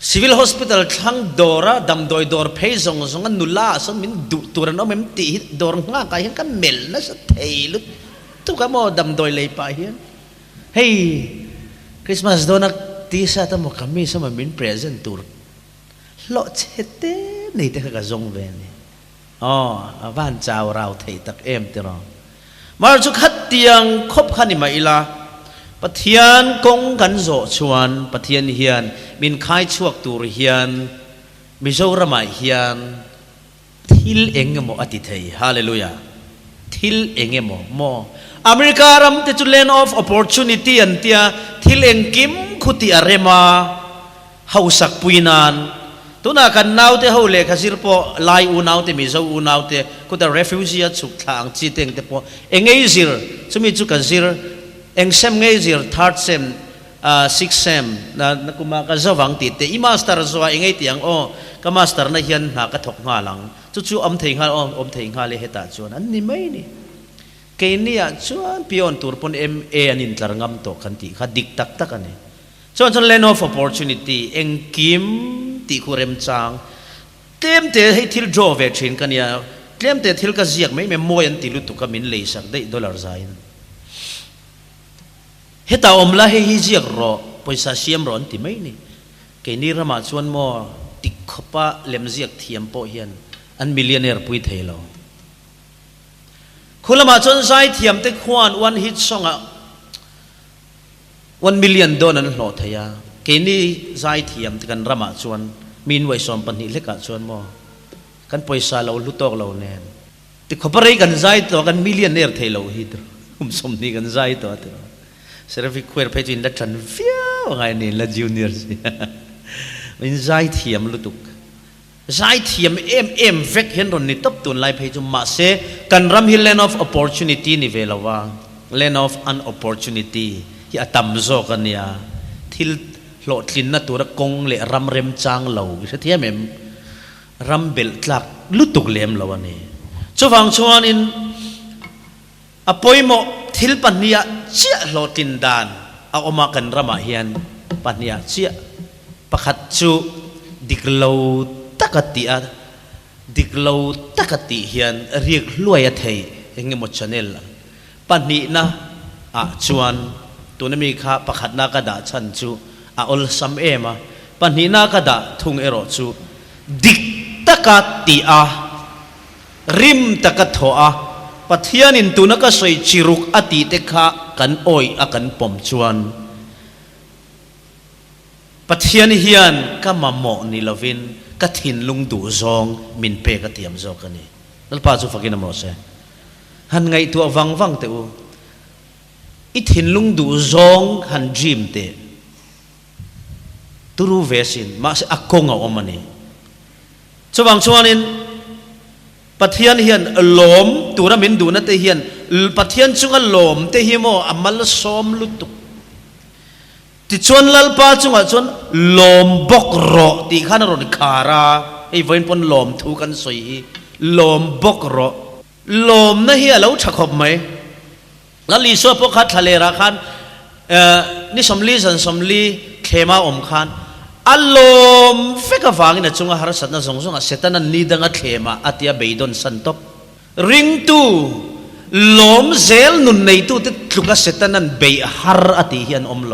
civil hospital ทั้งดอระดำโดยดอร์เพย์ส่งกันนุลาส่งมินดูตัวนั้นมันตีดอร์ง่ายกันเห็นกันเมลนะสัตย์เทลุทุกคนมอดำโดยเลยไปเห็นเฮ้ยคริสต์มาสโดนักที่สัตย์มอคามีสมัยมินเพรสเซนตูร์โลเชเต้นี่เด็กก็จงเวนี่อ๋อบ้านเจ้าเราเทตักเอ็มเตอร์มาจุขัดเตียงคบขันนี่มาอีลาปะเทียนกงกันโจชวนปะเทียนเฮียนมินคายชวกตูรเฮียนมิโซระมาเฮียนทิลเองโมอติเทยฮาเลลูยาทิลเองโมอเมริการัมติจุเลนออฟอ opportunity อันเตียทิลเองกิมขุติอาเรมาเฮาสักปุยนานตัวนักกันนาวเตะเขาเล็กสิรพอไล่อูนาวเตะมิโซอูนาวเตะก็แต่ refugee ชุกทางจีเต็งเตะพอเองไงสิรสมิจุกันสิรเองเซมไงสิร third sem sixth sem นักกุมารก็จะวังติดแต่อีมาสเตอร์จะว่าเองไงที่ยังโอ้ก็มาสเตอร์นั่นยันหากระทบงาหลังจู่ๆอมเทงหาอมเทงหาเลยเหตุจวนอันนี้ไม่นี่เกณฑ์เนี่ยชวนพิออนตัวปน MA อันนี้ตระงำตัวกันที่ขัดดิกตักตักกันนี่ชวน land of opportunity เองกิมตีคูเรมจางเต็มเตะให้ทิลโจเวชินกันเนี่ยเต็มเตะทิลก็เสียกไม่มวยอันติลุตุกามินเลยสักได้$ใจเฮตาอมละให้ฮิเสียกรอไปซาเซียมร้อนติไม่นี่แกนี่รามาชวนมอติขปะเล็มเสียกเทียมโปเฮียนอันมิลเลนเนอร์ปุยเทโลคุณละมาชวนใจเทียมเตะควานวันฮิตซองอ่ะ$1 millionนั้นหลอดเทียแกนี่ใจเทียมกันรามาชวนมีนไว้สอมปันหิเล็กชวนมอกันปอยซาเราลุตอกเราแนนติขปะไรกันใจตัวกันมิลเลนเนอร์เทโลฮิตสมนี่กันใจตัวเถอะเสร็จฟิกเวอร์เพจินดัชชันฟิวไงนี่ละจูเนียร์สิมันใจเทียมลุตุก ใจเทียมเวกเห็นรอนนี่ตบตุนไล่เพจุมาเสกันรำฮิ land of opportunity นี่เวลาว่า land of an opportunity ที่อาตัมโซกันเนี่ยที่โหลดลินนัตัวกงเละรำเร็มจางเหล่าเสถียมรำเบลตลักลุตุกเลียมเหล่าวันนี้ช่วงชวนอินอภัยโมทิลปันเนี่ยเชี่ยโหลดลินดานเอาออกมากันรำมาเฮียนปันเนี่ยเชี่ยประคัดจูดิกเหล่าตักติอาดิกเหล่าตักติเฮียนเรียกลวยเทยเองหมดชนเนลปันนี้นะชวนตัวนั้นมีข้าประคัดนักกระดาชันจูอลซัมเอมาปันนี้นักกระดาทุงเอโรจูดิกตักติอาริมตักโถอาปัทยานินตัวนักสวยจิรุกอติเตคะกันโอยอากันปมชวนปัทยานิเฮียนก็มาโมนิลวินก็ถินลุงดูซองมินเปก็เตรียมซอกกันนี่แล้วป้าจูฟักินน้ำรสเซ่หันไงตัววังเตออิถินลุงดูซองหันจิมเตตุรูเวสินมาเสอักคงเอาอมันนี่ชวนนินปัทยานเฮียนลมตัวนั้นมินดูนั่นเตเฮียนปัทยานจุงลมเตหิโมอามัลสอมลุตุติชวนลัลปาจุงชวนลมบกโรติขันรอนคาราไอ้เวนปนลมถูกันสวยลมบกโรลมนั่นเฮียเราชักขบไหมแล้วลีซัวพวกขัดทะเลราคันนี่สมลีสันสมลีเขมาอมคันอารมณ์เฟกฟังนี่นะจุงหารัศน์นะสงสงเสตันนันนีดังอัตเขมาอัตยาเบยดอนสันตบริงตูลมเซลนุนในตูติดลุกเสตันนันเบยฮาร์อัติฮิอันอมโล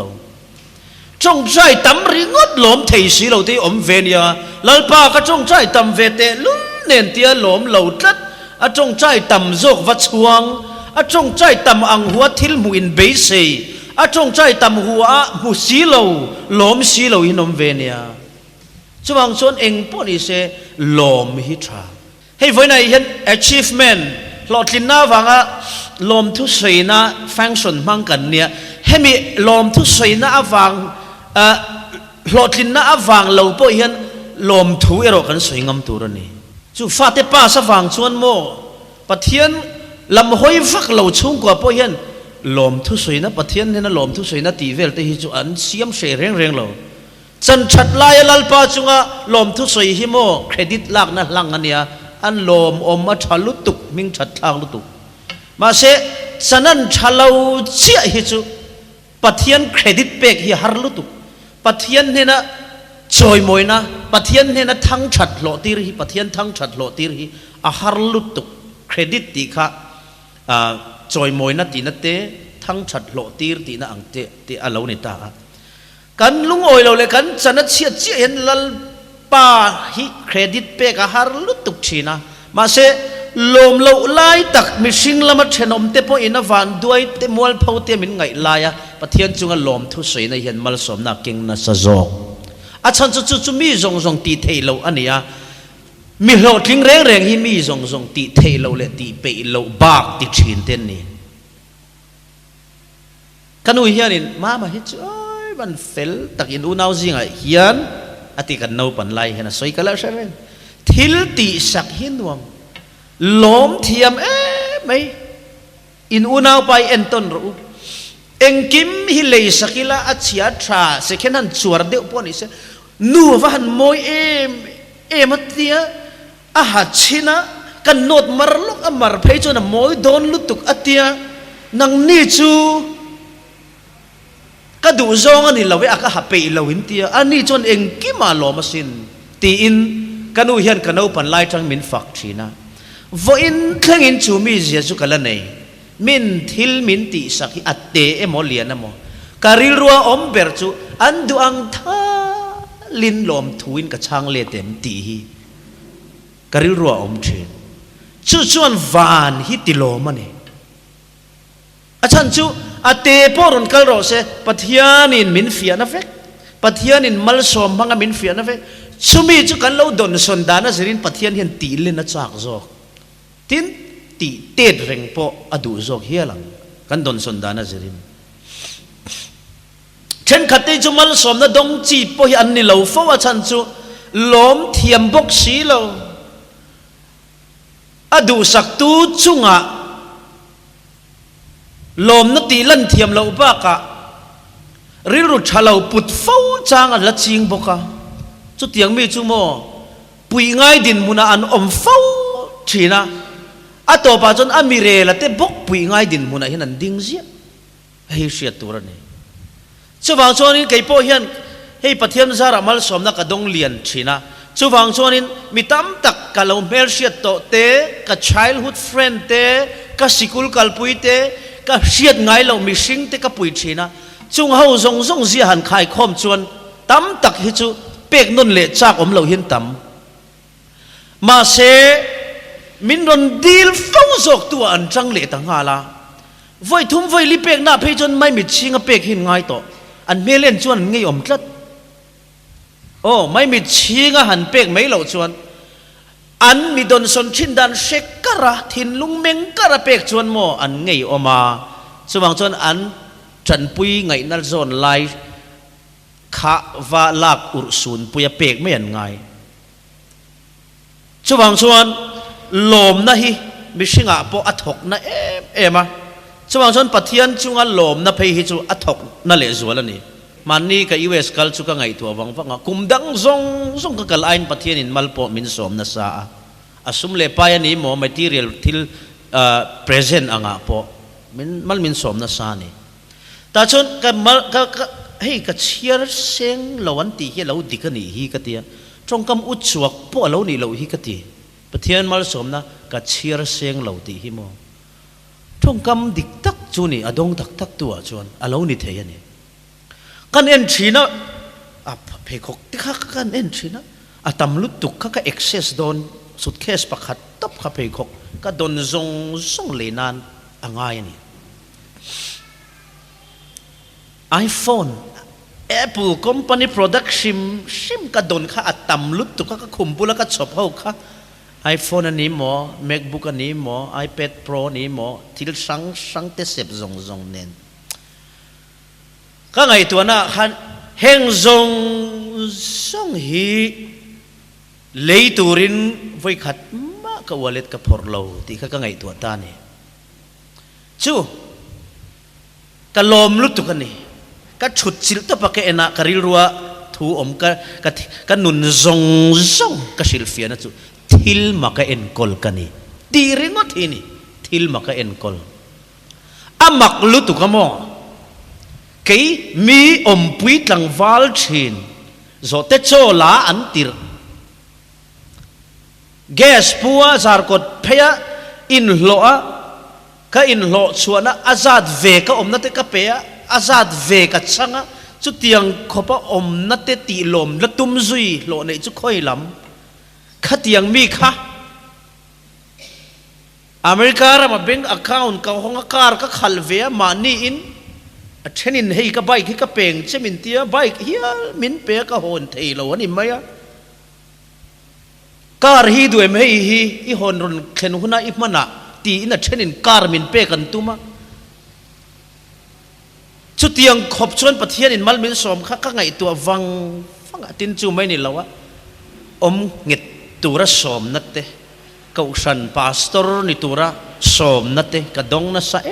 จงใจตำริงอดลมเทสีเราที่อมเวียนยาลัลปาก็จงใจตำเวเตลุนเนนเตียลมเหลาจัดจงใจตำโจกวัดชวงจงใจตำอังหัวทิลมุอินเบยเซจงใจตำหัวมุสีเหลาลมสีเหลาอินอมเวียนยาช่วงส่วนเองพวกนี้เซลมฮิตราให้ไว้ในเห็น achievement หลอดลินน้าฟังลมทุสวยนะฟังส่วนมั่งกันเนี่ยให้มีลมทุสวยนะฟังหลอดลินน้าฟังเราพวกเห็นลมทุเอโรกันสวยงามตัวนี้จู่ฟาเตป้าสฟังส่วนโมปะเทียนลำห้อยฟักเราชุ่งกว่าพวกเห็นลมทุสวยนะปะเทียนเนี่ยนะลมทุสวยนะตีเวลแต่ฮิจูอันเสียมเสเร่งเราจันชัดลายลัลปาจุงะลมทุสวยฮิโมเครดิตลากนะลังอันเนี้ยอันลมอมมาชัลุตุกมิงชัดทางลุตุกมาเสฉะนั้นชาลาวเชี่ยฮิจูปัทยันเครดิตเปกฮิฮาร์ลุตุกปัทยันเนี่ยนะจอยมวยนะปัทยันเนี่ยนะทั้งชัดโลตีร์ฮิปัทยันทั้งชัดโลตีร์ฮิอาฮาร์ลุตุกเครดิตตีค่ะจอยมวยนะตีนะเตทั้งชัดโลตีร์ตีนะอังเตตีอาลาวนิตากันลุงโอยเราเลยกันฉะนั้นเชี่ยเห็นลัลป้าฮิเครดิตเปกอาฮาร์ลุตุกชีนะมาเสลมเราไล่ตักมิชิงละมัดเชนอมเตปอินาวันด้วยเตมวลเผาเตมินไงลายะปะเทียนจุงลมทุสวยในเห็นมัลสมนักเก่งนัสโจอาชันจุมีจงตีเทเราอันนี้มีโหดทิ้งแรงฮิมีจงตีเทเราเลตีเปเราบากติชินเตนนี่กันอุเฮียนินมาฮิจมันเฟลตักอินอุนาวซิงไอเฮียนอติกันนูปันไลเห็นสวยกันแล้วใช่ไหมทิลตีสักหินวมลมเทียมไม่อินอุนาวไปเอ็นต้นรู้เอ็งกิมฮิเลสกิลาอัจฉริยะทราเสกนันจวดเดียวพวกนี้เสนูวันมวยมัตเตียอาหารชินะกันโนดมารลุกมารเพยจนมวยโดนลุตุกอัตเตียนังนี่จูก็ดูจงอันนี้เราเวอากาฮับไปเราหินเตียอันนี้จนเอ็งกิมาลอมาสินตีอินกันอุเฮียนกันเอาปันไล่จังมินฝักชีนะวันครั้งอินจูมีเสียสุกันละเนี่ยมินทิลมินติสักอัตเตเอโมเลียนะโมการิลรัวอมเบรจูอันดูอังท่าลินลมทวินกับช่างเลเต็มตีการิลรัวอมเชนชูชวนวานฮิติโลมันเองอาจารย์ชูอัตเตปอรุนกัลโรเซปัทยานินมินเฟียนะเฟกปัทยานินมัลสอมพังมินเฟียนะเฟกชูมีจูกันเราโดนสนดานะสิรินปัทยานินตีลินนะจากโจทินตีเตดเร่งปออดูโจเฮียลังกันโดนสนดานะสิรินเช่นขัดเตจูมัลสอมนะดงจีปอฮีอันนี้เราฟ้าอาจารย์ชู ลมเทียมบกสีเราอดูสักตูจุงะลมนตีลั่นเทียมเราบ้ากะริรุชาเราปุดเฝ้าจางอันละจิงบกะจุดยังมีจุโมปุยง่ายดินมุนาอันอมเฝ้าชีนะอัตโตปาจนอามิเรละเตบกปุยง่ายดินมุนาเห็นอันดิ้งเสียเฮียเสียตัวนี้ช่วงช่วงนี้ไก่โพเฮียนให้ปะเทียนซารามัลสมนักกระดงเลียนชีนะช่วงช่วงนี้มีตั้มตักกะเราเมลเสียโตเตกะ childhood friend เตกะสิกุลกัลปุยเตกะเสียดง่ายเรามีสิ่งเตกะปุยชีนะช่วงเฮาทรงเสียหันขายคอมชวนตั้มตักฮิจูเป็กนุ่นเละจากอมเราเห็นตั้มมาเสมินรอนดีลฟ้องจกตัวอันจังเละต่างหาละไว้ทุ่มไว้ลิเป็กหน้าเพจนไม่มีชิงเป็กหินง่ายต่ออันเมเล่นชวนง่ายอมกลัดโอ้ไม่มีชิงหันเป็กไม่เหล่าชวนอันมีดนสนชินดันเชกกระทินลุงเมงกระเป็กชวนโมอันง่ายออกมาสว่างชวนอันจันปุยง่ายนั่นโซนไลข้าวาลากอุรสุนปุยเป็กไม่ยันง่ายสว่างชวนลมนะฮิมิชิงะปออัฐกนะเอมาสว่างชวนปัทยันจุงะลมนะเพฮิจูอัฐกนั่นเลจวลนี่มันนี่กับยูเอสกัลจุกะไงตัววังฟังกุมดังซงกัลไอน์ปัทยันอินมัลปอมินสมนะซาอาสุมเลปายนี่โม material ที่present อ่างะปอมัลมินสมนะซานี่แต่ชนกับให้กับเชียร์เสียงเราวันที่เราดิกันนี่ฮีกันเตียจงกำอุดสวกพวกเรานี่เราฮีกันตีปะเทียนมาสมนะกับเชียร์เสียงเราตีฮีโมจงกำดิกตักจูนี่อดงตักตัวจวนเรานี่เทียนี่กันเอ็นชีนะเพคกที่ข้ากันเอ็นชีนะตำลุตุกข้าก็ access โดนสุดเคสประคัดตับข้าเพคกก็โดนส่งเลนานง่ายนี่iPhone Apple company product sim ka don kha atam lut tu ka khumpula ka chop ho kha iPhone ani mo MacBook ani mo iPad Pro ni mo til sang te sep zong nen ka ngai tu na khan heng zong hi leiturin voi khat ma ka wallet ka phorlo ti kha ka ngai tu ta ni chu ka lom lut tu ka niก็ฉุดจิลตัวปากเอนะกริลรัวทูอมก็นุนซงก็สิลเฟียนะจุทิลมาก็เอ็นกอลกันนี่ดีเรื่องที่นี่ทิลมาก็เอ็นกอลอามักลุตุกมอกี่มีอมปุยตังวาลชินโจเตโชลาอันติร์แกสปัวจาร์กดเพียอินโลอะก็อินโลชวนะอาซาดเวก็อมนัตเตกเปียอาซาดเวกัดช่างจุดเตียงขบอมนัดเตตีลมและตุ้มซุยโลในจุดค่อยลำขัดเตียงมีค่ะอเมริกาเรามาแบงก์ account กับห้องอากาศก็ขัลเวียมานี่อินเช่นให้กับใบให้กับเป่งเช่นมินเตียใบเฮียมินเปียกับโหนเทโลนี่ไหมอะการฮีด้วยไม่ฮีอีโหนรุนเข็นหุ่นอีมันอะตีอินเช่นการมินเปียกันตุ้มชุดเตียงขบชวนปะเทียนอินมัลมินสมข้าไงตัวฟังตินจูไม่นี่แล้ววะอมเงตตัวระสมนัดเตะกูสันพาสตอร์นี่ตัวระสมนัดเตะกระดงนัสเ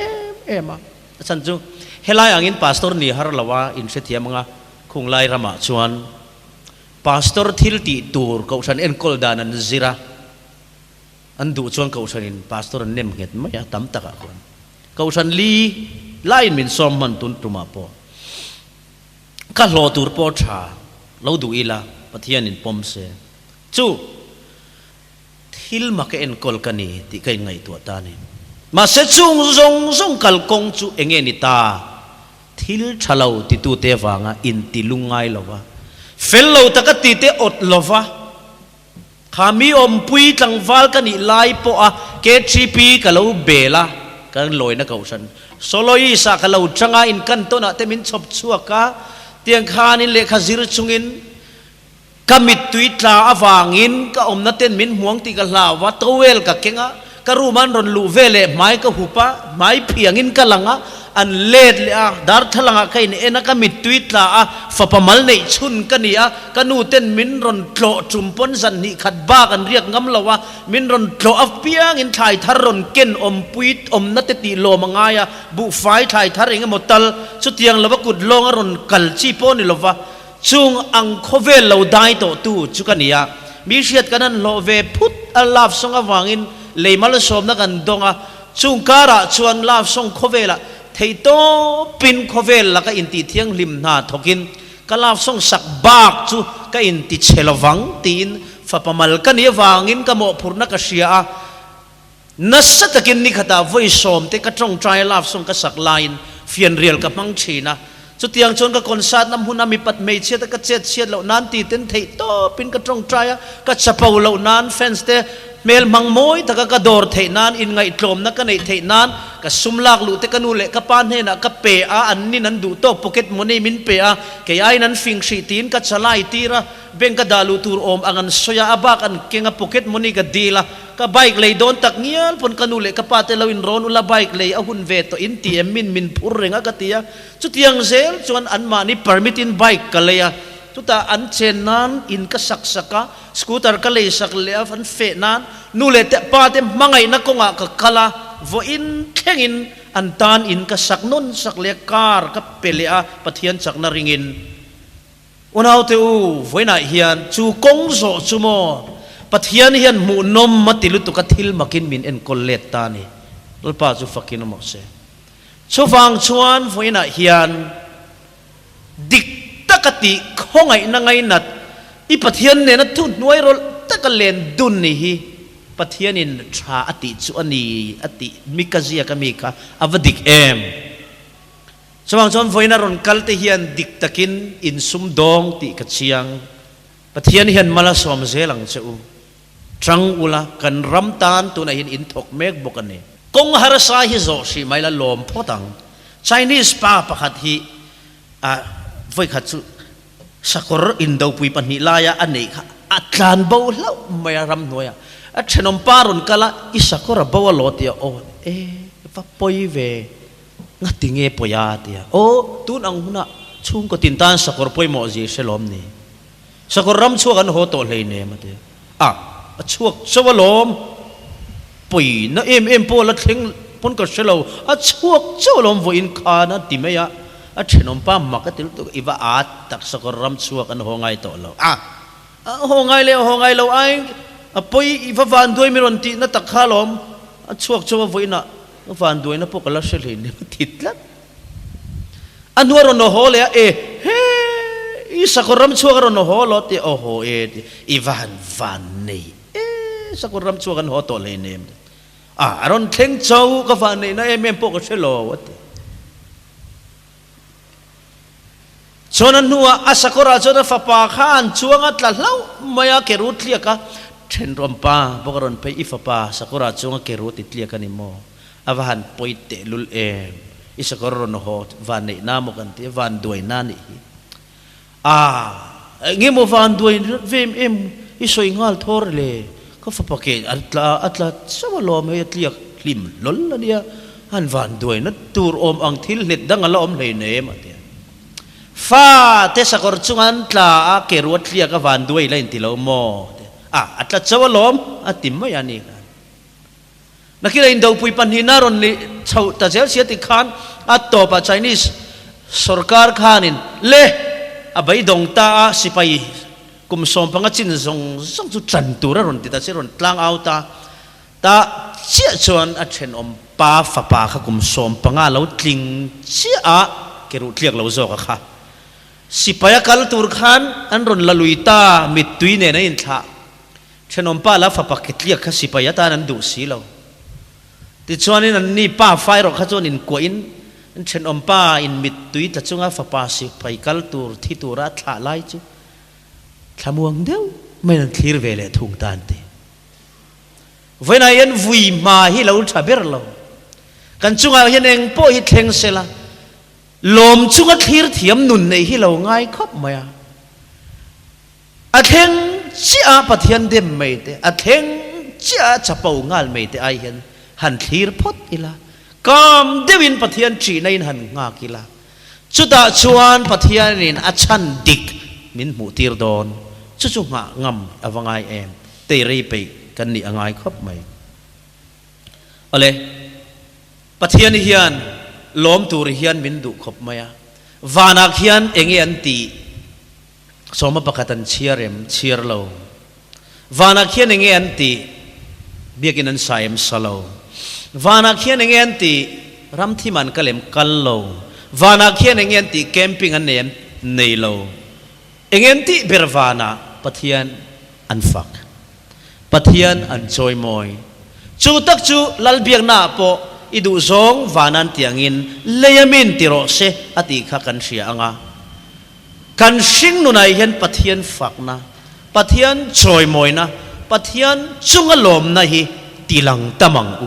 อมาสันจูเฮลัยอังอินพาสตอร์นี่ฮาร์ลาวะอินเสตียมังะคงไล่รามาชวนพาสตอร์ทิลตีตัวกูสันเอ็นโคลดานันซิระอันดูชวนกูสันอินพาสตอร์เนมเงตไม่อยากตั้มตะกะคนกูสันลีไล่มินสมมันตุนตุมาปอก็รอตูร์ปอชาเราดูอีลาปะเทียนินปมเสจู่ทิลมาเกนกอลกันนี่ที่ใครไงตัวตานี่มาเสจุงซงกัลกงจู่เองนิตาทิลชะลาวติตูเตวังอินติลุงไงลวะเฟลลาวตะกติเตอดลวะขามีอมปุยตังวาลกันนี่ไล่ปอเกชีปีกัลาวเบล่ากันลอยนักเอาฉันโซโลอีสักเราจังอินกันตัวน่ะเตมินชอบชัวกะเตียงคานินเลขาซิรชุงินกามิดตุยตาอวางินก็อมนัดเต้นมินห่วงติกลาวะตัวเวลกะเก่งะกะรูมันรอนลูเวเลไม้กะหุปะไม้เพียงินกะลังะ อันเล็ดเลยดาร์ทลังกันเอ็นก็มิดทวิตละฝาปมัลในชุนกันนี่กันนูเต้นมินรอนโกรจุมปนสันนิขัดบ้ากันเรียกงำละว่ามินรอนโกรอัฟเปียงอินไทยทารอนเกนอมปุยอมนัตติโลมังไงบุไฟไทยทาริงหมดตัลสุดยังละว่ากุดลงรอนกัลชีปนิละว่าจุงอังโคเวลเราได้ต่อตู้จุกันนี่มีเชียดกันนั้นโลเวพุทธลาฟสงวางินเลยมาลสมนักันดงจุงการะชวนลาฟสงโคเวละเทโตปินโคเวลละก็อินติเทียงลิมนาทกินก็ลาฟสงสักบากจูก็อินติเชลวังตีนฝาปมัลกันนี้วางินก็โมพูนักเชียนัสตะกินนิขตาไว้สมเตก็จงใจลาฟสงก็สักไลน์เฟียนเรียลกับมังชีนะสุดที่ยังชนก็คนสัตน้ำหุ่นมีปัดเมย์เชียตก็เจ็ดเชียเหล่านั้นตีเต็นเทโตปินก็จงใจก็จะเป่าเหล่านั้นแฟนสเตเมลมังมวยถ้าก็กระโดดเทนานอินไงตรมนักกันในเทนานก็ซุ่มลากลุเตกันนูเละก็ปานเฮนะก็เปะอันนี้นั้นดูโตพ็อกเก็ตมันนี่มินเปะแกไอ้นั้นฟิงชีตีนก็จะไล่ตีระเบงก็ดาลูตูอมอันสยาบักอันเก่งพ็อกเก็ตมันนี่ก็ดีละก็ไบค์เลยโดนตักเงี้ยปนกันนูเละก็ปาเตลวินร้อนอุลาไบค์เลยเอาหุ่นเวทอินตีมินพูดเรื่องก็ตีจุดยังเซลจวนอันมานี่ permit in bike ก็เลยทุตาอันเชนนั้นอินก็สักสักสกูตเตอร์ก็เลยสักเลยฟันเฟนั้นนูเลตปาเตมังไงนักงะก็คลาโวอินเข่งอินอันตานอินก็สักนุนสักเลกการก็เปลียปะเทียนสักนาริงินอุณเอาเตอูไว้น่ะเฮียนจูกงโซจูโมปะเทียนเฮียนหมูนมมาติลุตุกทิลมากินมินเอ็นคอลเลตตานีลปาจูฟักกินมอกเซชูฟังชวนไว้น่ะเฮียนดิกตะกติข้องไงนังไงนัดอีปะเทียนเนี่ยนัดทุนน้อยรถตะกเลนดุนนี่ฮีปะเทียนินชาอติจุอันนี้อติมิกาเซียกามิกาอวดิกสว่างชนไฟนารอนกัลเทียนดิกตะกินอินซุมดองติกัดเชียงปะเทียนเฮียนมาลาสวมเซลังเจูทรังอุลากันรำตานตัวนั้นเห็นอินทกเมกบกันนี่กงฮาราซาฮิโซชิไม่ละลมพอตัง Chinese ป้าประคัดฮีไฟขัดสุสักรอินโดปุยปันนิลายอันนี้ค่ะอัตลานบ่าวแล้วไม่รำหน่วยอัชนมปารุนกะละอิสักรบ่าวโลตีโอว่าปอยเวงัดติงเอปอยาตีโอตุนอังหุนะชุ่มก็ตินตานสักรปอยหมอจีเชลอมนี่สักรรำชั่วกันโหโตเลยเนี่ยมาเถอะชั่วชั่วลมปุยนะเอ็มปอละทิ้งปนก็เชลเอาชั่วลมวินคานะติเมียอัชนมป้ามักติลุตุอีว่าตักสักรำชั่วกันหงไงโตเราหงไงเราไอ้ปอยอีว่าวันด้วยมิรอนตีนัตักข้าลมชั่ววินะวันด้วยนะพวกเราเฉลี่ยเนี่ยติดละอันวัวรอนโหเลยอีสักรำชั่วกันรอนโหลตีโอ้โหอีวันนี่สักรำชั่วกันโหโตเลยเนี่ยรอนเทงเจ้าก็วันนี่นะเอ็มพวกเราเฉลี่ยวะชนนัวอาศักราชนฟ้าป่าข้านช่วงอัตลาวไม่อยากเกรุตเลียกะเช่นรำป้าพวกเราไปอีฟ้าป่าสักราชนเกรุติเลียกันนี่โมอาวันปอยเตลุลอิสักรนโหวันนี้น้ำกันที่วันด้วยนั่นนี่งี้โมวันด้วยเวมอิสวยงาลทอร์เลยก็ฟ้าป่าเกอัตลาสวรรค์ไม่เลียกลิมล้นละเนี่ยอันวันด้วยนั่นตูรอมอังทิลเน็ตดังละอมเลยเนี่ยมาเดียฟ้าเทศกรจุงันตลาเกรุตเลียกวันด้วยเลยที่เราโมอัตลาสวรรค์ติมไม่ยันนี่นักกีฬาอินโดปุยปันหินารอนนี่ชาวตาเจ้าเสียติขานตัวปัจจัยนี้สุรการขานินเล่ใบดงตาสิไปกุมสมพังจินส่งจุดจันตุระรอนติตาเชรอนตลางเอาตาเชี่ยชวนอัจฉริยป้าฟ้าป้าข้ากุมสมพังเราทิ้งเชี่ยเกรุเลียกเราโจกข้าสิไปกัลตุรขานอันรอนละลุยตามิดตุยเนี่ยอินท่าเช่นป้าละฟ้าป้าเกลียกข้าสิไปตานั้นดูสิเราติดชวนนี่ป้าไฟรอกข้าจวนอินกวนเช่นป้าอินมิดตุยแต่จงอาฟ้าป้าสิไปกัลตุรที่ตุระท่าไล่จูทำวงเดียวไม่นั่งคลีร์เวลทุ่งตานตีเวลาเย็นวุยมาฮิเราทับเบอร์เรากันจงอาเห็นเองพ่อฮิตเฮงเซล่าลมจงอาคลีร์เทียมนุนในฮิเราง่ายครับไหมเฮงจีอาปะเทียนเดมไม่เตเฮงจีอาจะเป่างาลไม่เตไอเห็นหันคลีร์พอดอีละ กามเดวินปะเทียนจีในหันงากิลาชุดาชวนปะเทียนินอัชันดิกมินหมูตีรดอนชุงางงำอวังไงเอ็มเตรีไปกันนี่องไงครบไหมอะไรปะเทียนเฮียนล้อมตูริเฮียนมินดุครบไหมวานักเฮียนเองอันตีสมปะกตันเชียร์เอ็มเชียร์เราวานักเฮียนเองอันตีเบียกินันสายเอ็มสโลวานักเฮียนเองอันตีรำที่มันกะเลมกัลโลวานักเฮียนเองอันตีแคมปิ้งอันเนมเนโลเองอันตีเบรวานาปะเทียนอันฟักปะเทียนอันจอยมอยจูตักจูลัลเบียงนาโปอิดูซองวานันเตียงินเลยมินติโรเซอติขะกันเสียงากันชิงนุนัยเห็นปะเทียนฟักนะปะเทียนจอยมอยนะปะเทียนจุงอลมนะฮีตีลังตะมังอุ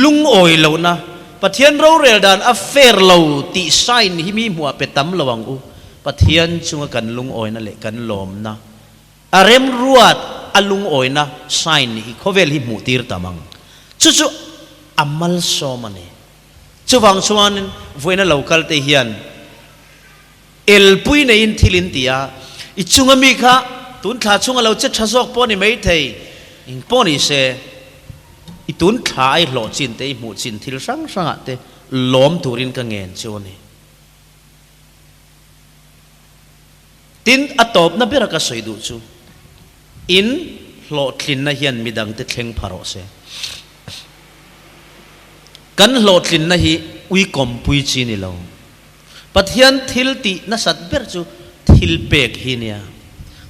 ลุงโอยเหล่านะปะเทียนเราเรลดานอัฟเฟร์เหล่าตีไซน์ฮิมีหัวเป็ดตำระวังอุปะเทียนจุงกันลุงโอยนั่นแหละกันลมนะอารมรวดอลุงโอยนะไซน์ฮิเขาเวลฮิมูตีร์ตามังจู่อามัลโซมันเองจู่ฟังชวนวันนั้นเราคัลเทียนเอลปุยในอินทิลินตียอิจุงมีค่ะตุนขาจุงเราจะชักปอนี่ไม่เทยอิงปอนี่เสอิตุนขาไอหล่อจินเตยหมูจินทิลสังสังเตล้อมตูรินกังเงินชวนี่ตินอัตบนับเรื่องก็สวยดูจูอินหล่อทินนะเฮียนมีดังเตเข่งพารอเสกันหล่อทินนะฮีอุยกอมปุยจีนี่เราปัทยันทิลตีนัสัตเบรจูทิลเปกฮีเนีย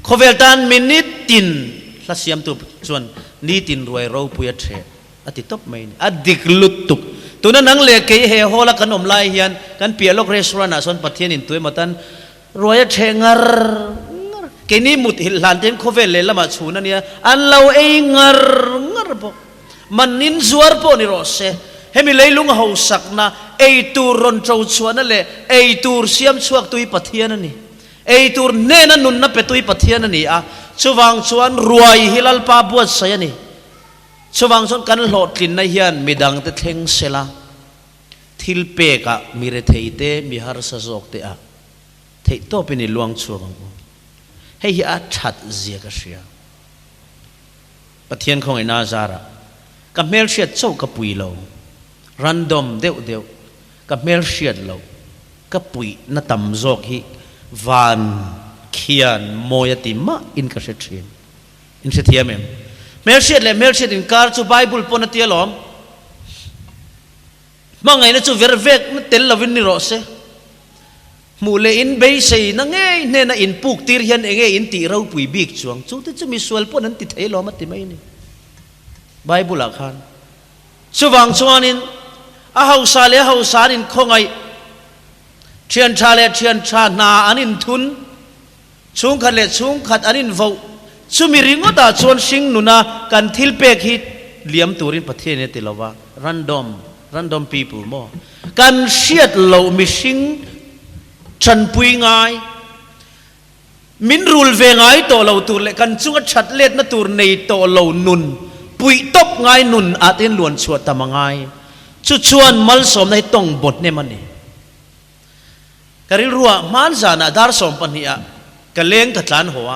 ขเวลตันมินิตินลัสยามตัวชวนนี่ตินรวยเราปุยเทอติตบไม่อดิกลุตุกตัวนั้นนังเล็กเกยเฮโฮละขนมลายเฮียนกันเปียลกเรสรานะส่วนปัทยันอินตัวมาตันรวยเทงร์เกนี่มุดหิลลันเทนขเวลเลละมาชูนั่นเนี่ยอันเราเองงร์ปมันนินสวรปนิโรเซเฮมิเลยลุงเขาสักนะไอตูรอนเจ้าชวนนั่นแหละไอตูเสียมชวกตุยปัทยันนั่นนี่ไอตูเนนันนุนนับเป็ตุยปัทยันนั่นนี่ชวังชวนรวยฮิลัลปาบวชเสียนี่ชวังชวนกันหลอดกินในเฮียนมีดังเตเทงเซลาทิลเปกะมีเรเทเตมีฮาร์สซอกเตะเทโตเป็นในหลวงชวงให้ฮิอาชัดเสียกเสียปัทยันของไอ้นาซาระกับเมลเชียดโจกับปุยโลรันดอมเดียวกับเมลเชียดโลกับปุยนัตมจอกฮิวานเขียนโมยติมาอินกระเสถียนอินเสถียมเมลเชียดเลยเมลเชียดอินการจูไบเบิลปนเตียลอมมังไงนะจูเวรเวกนั่นเตลลาวินนิโรเซมูเลอินเบย์เซนังเงยเนน่ะอินปุกตีร์ยันเองอินตีเราปุยบิกจวงจูที่จะมีส่วนปนนั้นติดเอลอมัติไม่นี่ไบเบิลอาคารชวังชวนินอาหาวซาเลหาวซานินคงไอเชียนชาเลเชียนชานาอันินทุนชุงขัดเลชุงขัดอันินวาวชุมิริงอตาชวนสิงนุนากันทิลเปกฮิตเลียมตูรินประเทศนี้ติลาวาrandom people มั้งกันเชียดเหล่ามิสิงฉันปุยง่ายมินรูลเวง่ายโตเหล่าตูเลกันจุงชัดเล็ดนัตูในโตเหล่านุนปุยตบง่ายนุนอาทินล้วนชวดตามง่ายชวนมัลสมในต้องบทเนี่ยมันนี่กริรัวมันจานาดาร์สมปันนี้กะเลงกัดล้านหัว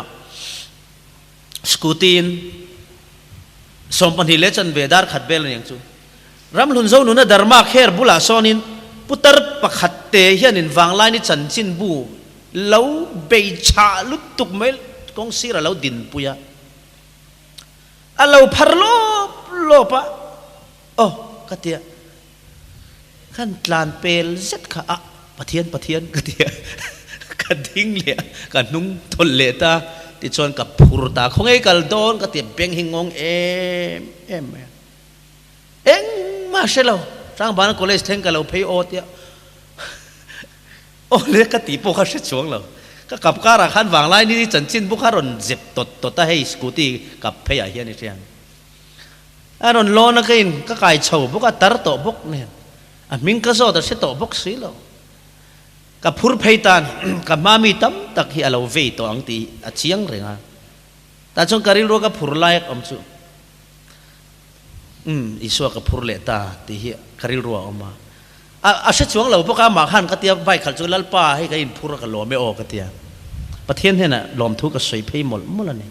สกูตีนสมปันนี้เลจันเวดาร์ขัดเบลอย่างจูรำลุนเจ้าหนุนดาร์มาเขร์บุลาโซนินพุทธปะขัดเตยนินวางไลนิจันจินบูเล้าเบยชาลุตุกเมลกงซีระเล้าดินปุยะเล้าพาร์โลปะโอ้กัตยาขันตลานเปลเซ็ตข้าปะเทียนกะเทียกันทิ้งเลียกันนุ่งทนเลตาติดชนกับผูรตาคงไอ้กัลโดนกะเทียเปียงหิงงเอ็มมาเชลล์สร้างบ้านก็เลยเทงกันเราเพย์โอเตียโอ้เล็กกะตีพวกเขาเช็ดช่วงเราก็กับการขันวางไล่นี่จันจินพวกเขารอนเจ็บตดตาให้สกูตี้กับเพย์เฮียนี่เชียงรอนโลนักอินก็ไก่เฉาพวกเขาตัดโตพวกเนี่ยมิงก็โซ่แต่เสตบกสีเรากับพูดเพยตันกับมามีตั้มตักที่เราเวทตัวอังตีอาเชียงเรื่องแต่จงการิโรกับพูดไล่อมจู อิสวกับพูดเลตาที่เฮียคาริลรัวออกมาอาเชจวงเราพวกมาขันก็เตียใบขัดจุลลป้าให้กันพูดกันหลอไม่ออกก็เตียประเทศเนี่ยนะลมทุกข์ก็สวยเพย์หมดแล้วนี่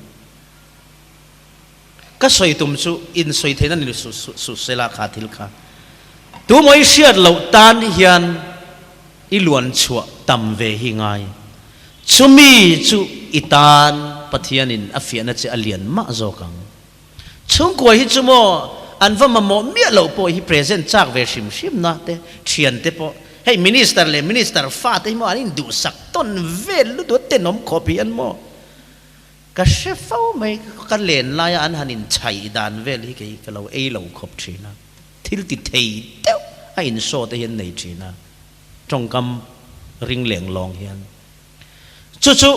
ก็สวยตุ่มสุอินสวยเท่านั้นนี่สุเสลาขาทิลขาตัวมวยเชียดเหล่าตานเฮียนอีล้วนชัวต่ำเวหิงไงชุมีชุอิตานประเทศนินอเฟียนจะอเลียนมาโจกังชุงกวยฮิจุโมอันว่ามาโมเมียเราปอยฮิเพรสเซนต์จากเวชิมนะเตเชียนเตปอให้มินิสเตอร์เลยมินิสเตอร์ฟาเตมออันนี้ดูสักต้นเวลลุดเตนอมคอปีอันโมก็เชฟเอาไม่ก็เล่นลายอันหันินชัยดานเวลฮิกเราเราขบชีนะทิลติเทยเต้าไอ้อินโซเตเห็นในชีนะจงกำริงเหลียงลองเฮียนจู่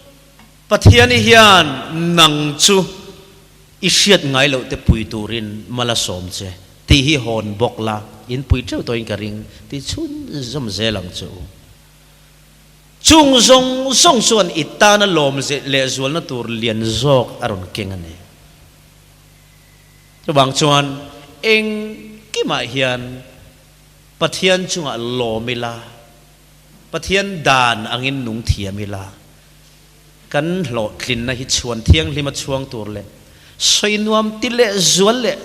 ๆประเทศนี้เฮียนนังจู่อิเชียดไงเราแต่ปุยตูรินมาละสมเจที่ฮิฮอนบอกละอินปุยเจ้าตัวอินกระริงที่ชุนจมเจลังจู่จุงซงส่งส่วนอิตานะลมเจเลจวนนะตัวเลียนจอกอรุณเก่งอันนี้บางชวนเองกิมาเฮียนประเทศจุงอะลมเวลาประเทศดานอังอินหนุงเทียเวลากันหลอดกลิ่นนะฮิชวนเที่ยงลิมาช่วงตัวเลยสวยนวมติเลจวนเลย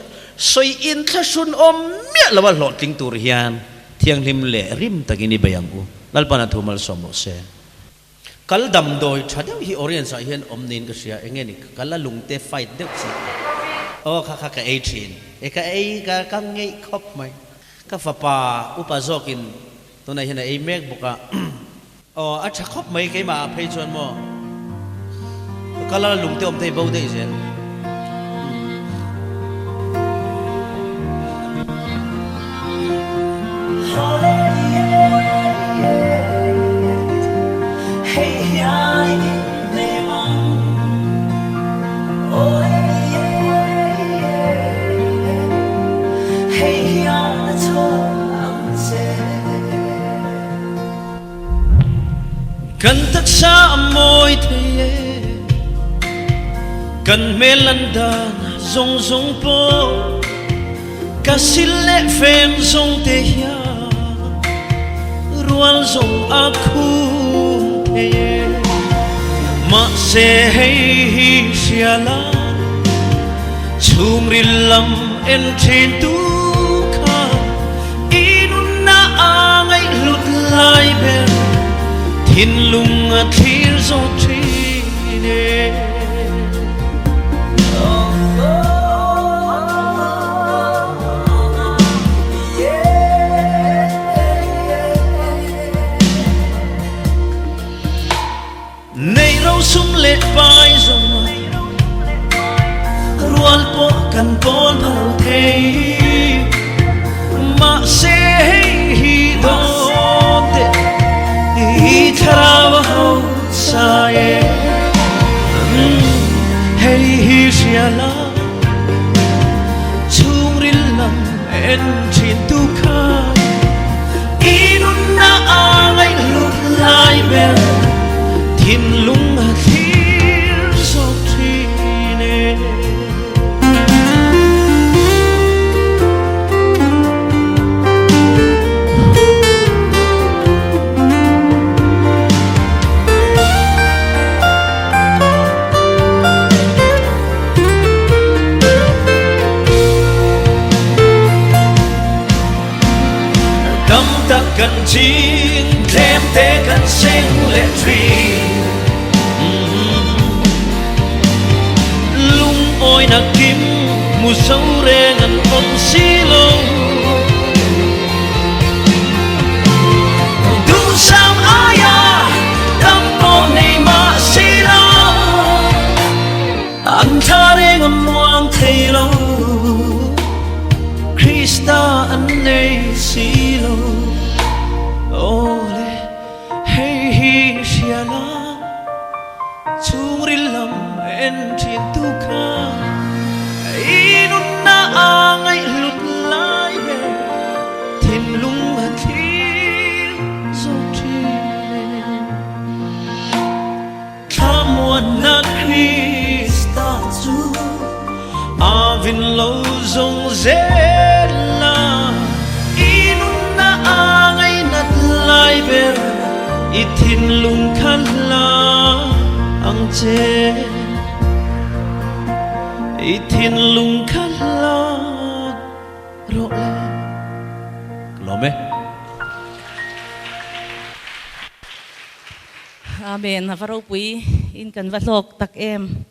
สวยอินทชุนอมเมียละว่าหลอดกลิ่นตัวเฮียนเที่ยงลิมเล่ริมตะกินีใบยังอูนั่นปนัดทุมัลสมโอเซกัลดำโดยชาเดียวฮิออเรียนสายเฮียนอมนินก็เสียเองนี่กัลละลุงเตไฟเด็กสิโอ้ข้าก็18กะกะกังไงครบไหมก็ฟ้าป่าอุปสรรกินตัวไหนเห็นเมฆบุกะอ๋ออาจจะครบไหมแกมาเพย์ชวนมั้งกัลละลุงเตอมเตบ่ได้เสียกันทักษะมวยเทกันเมลันดานซงโปกัสิเลเฟนซงเทียรวนซงอาคูเทมาเซให้เชียลาชุมริลำเอ็นเทนตูคาอินุนาอ่างไอลุดลายเบลทินลุงอาทิรโซทีเนในเราสุ่มเละไปจงรวนปอกันปอนเผาเทมาเซฮีโดเตอีทราวะฮูซาเอเฮฮิเชียลาชูริลลัมเอ็นชินตุคาอีนุนนาอาไงลุดลายเบลทินลุงอาทิรโซทีเนกันจริงเทมเตกันเซ็งและทรีลุงโอยนักกิมมุสาวเรงอันอมสีโลดูสามอายาตั้งโอในมาสีโลอันทาเรงอันวางเทโลคริสตาอันในสีโลOle, hey, Shiala, Turilam, and Chintuka, Inuna, I look like ithin lung khan la ang che ithin lung khan la ro le lome Amen. Navarro pui in kan vatlok tak em.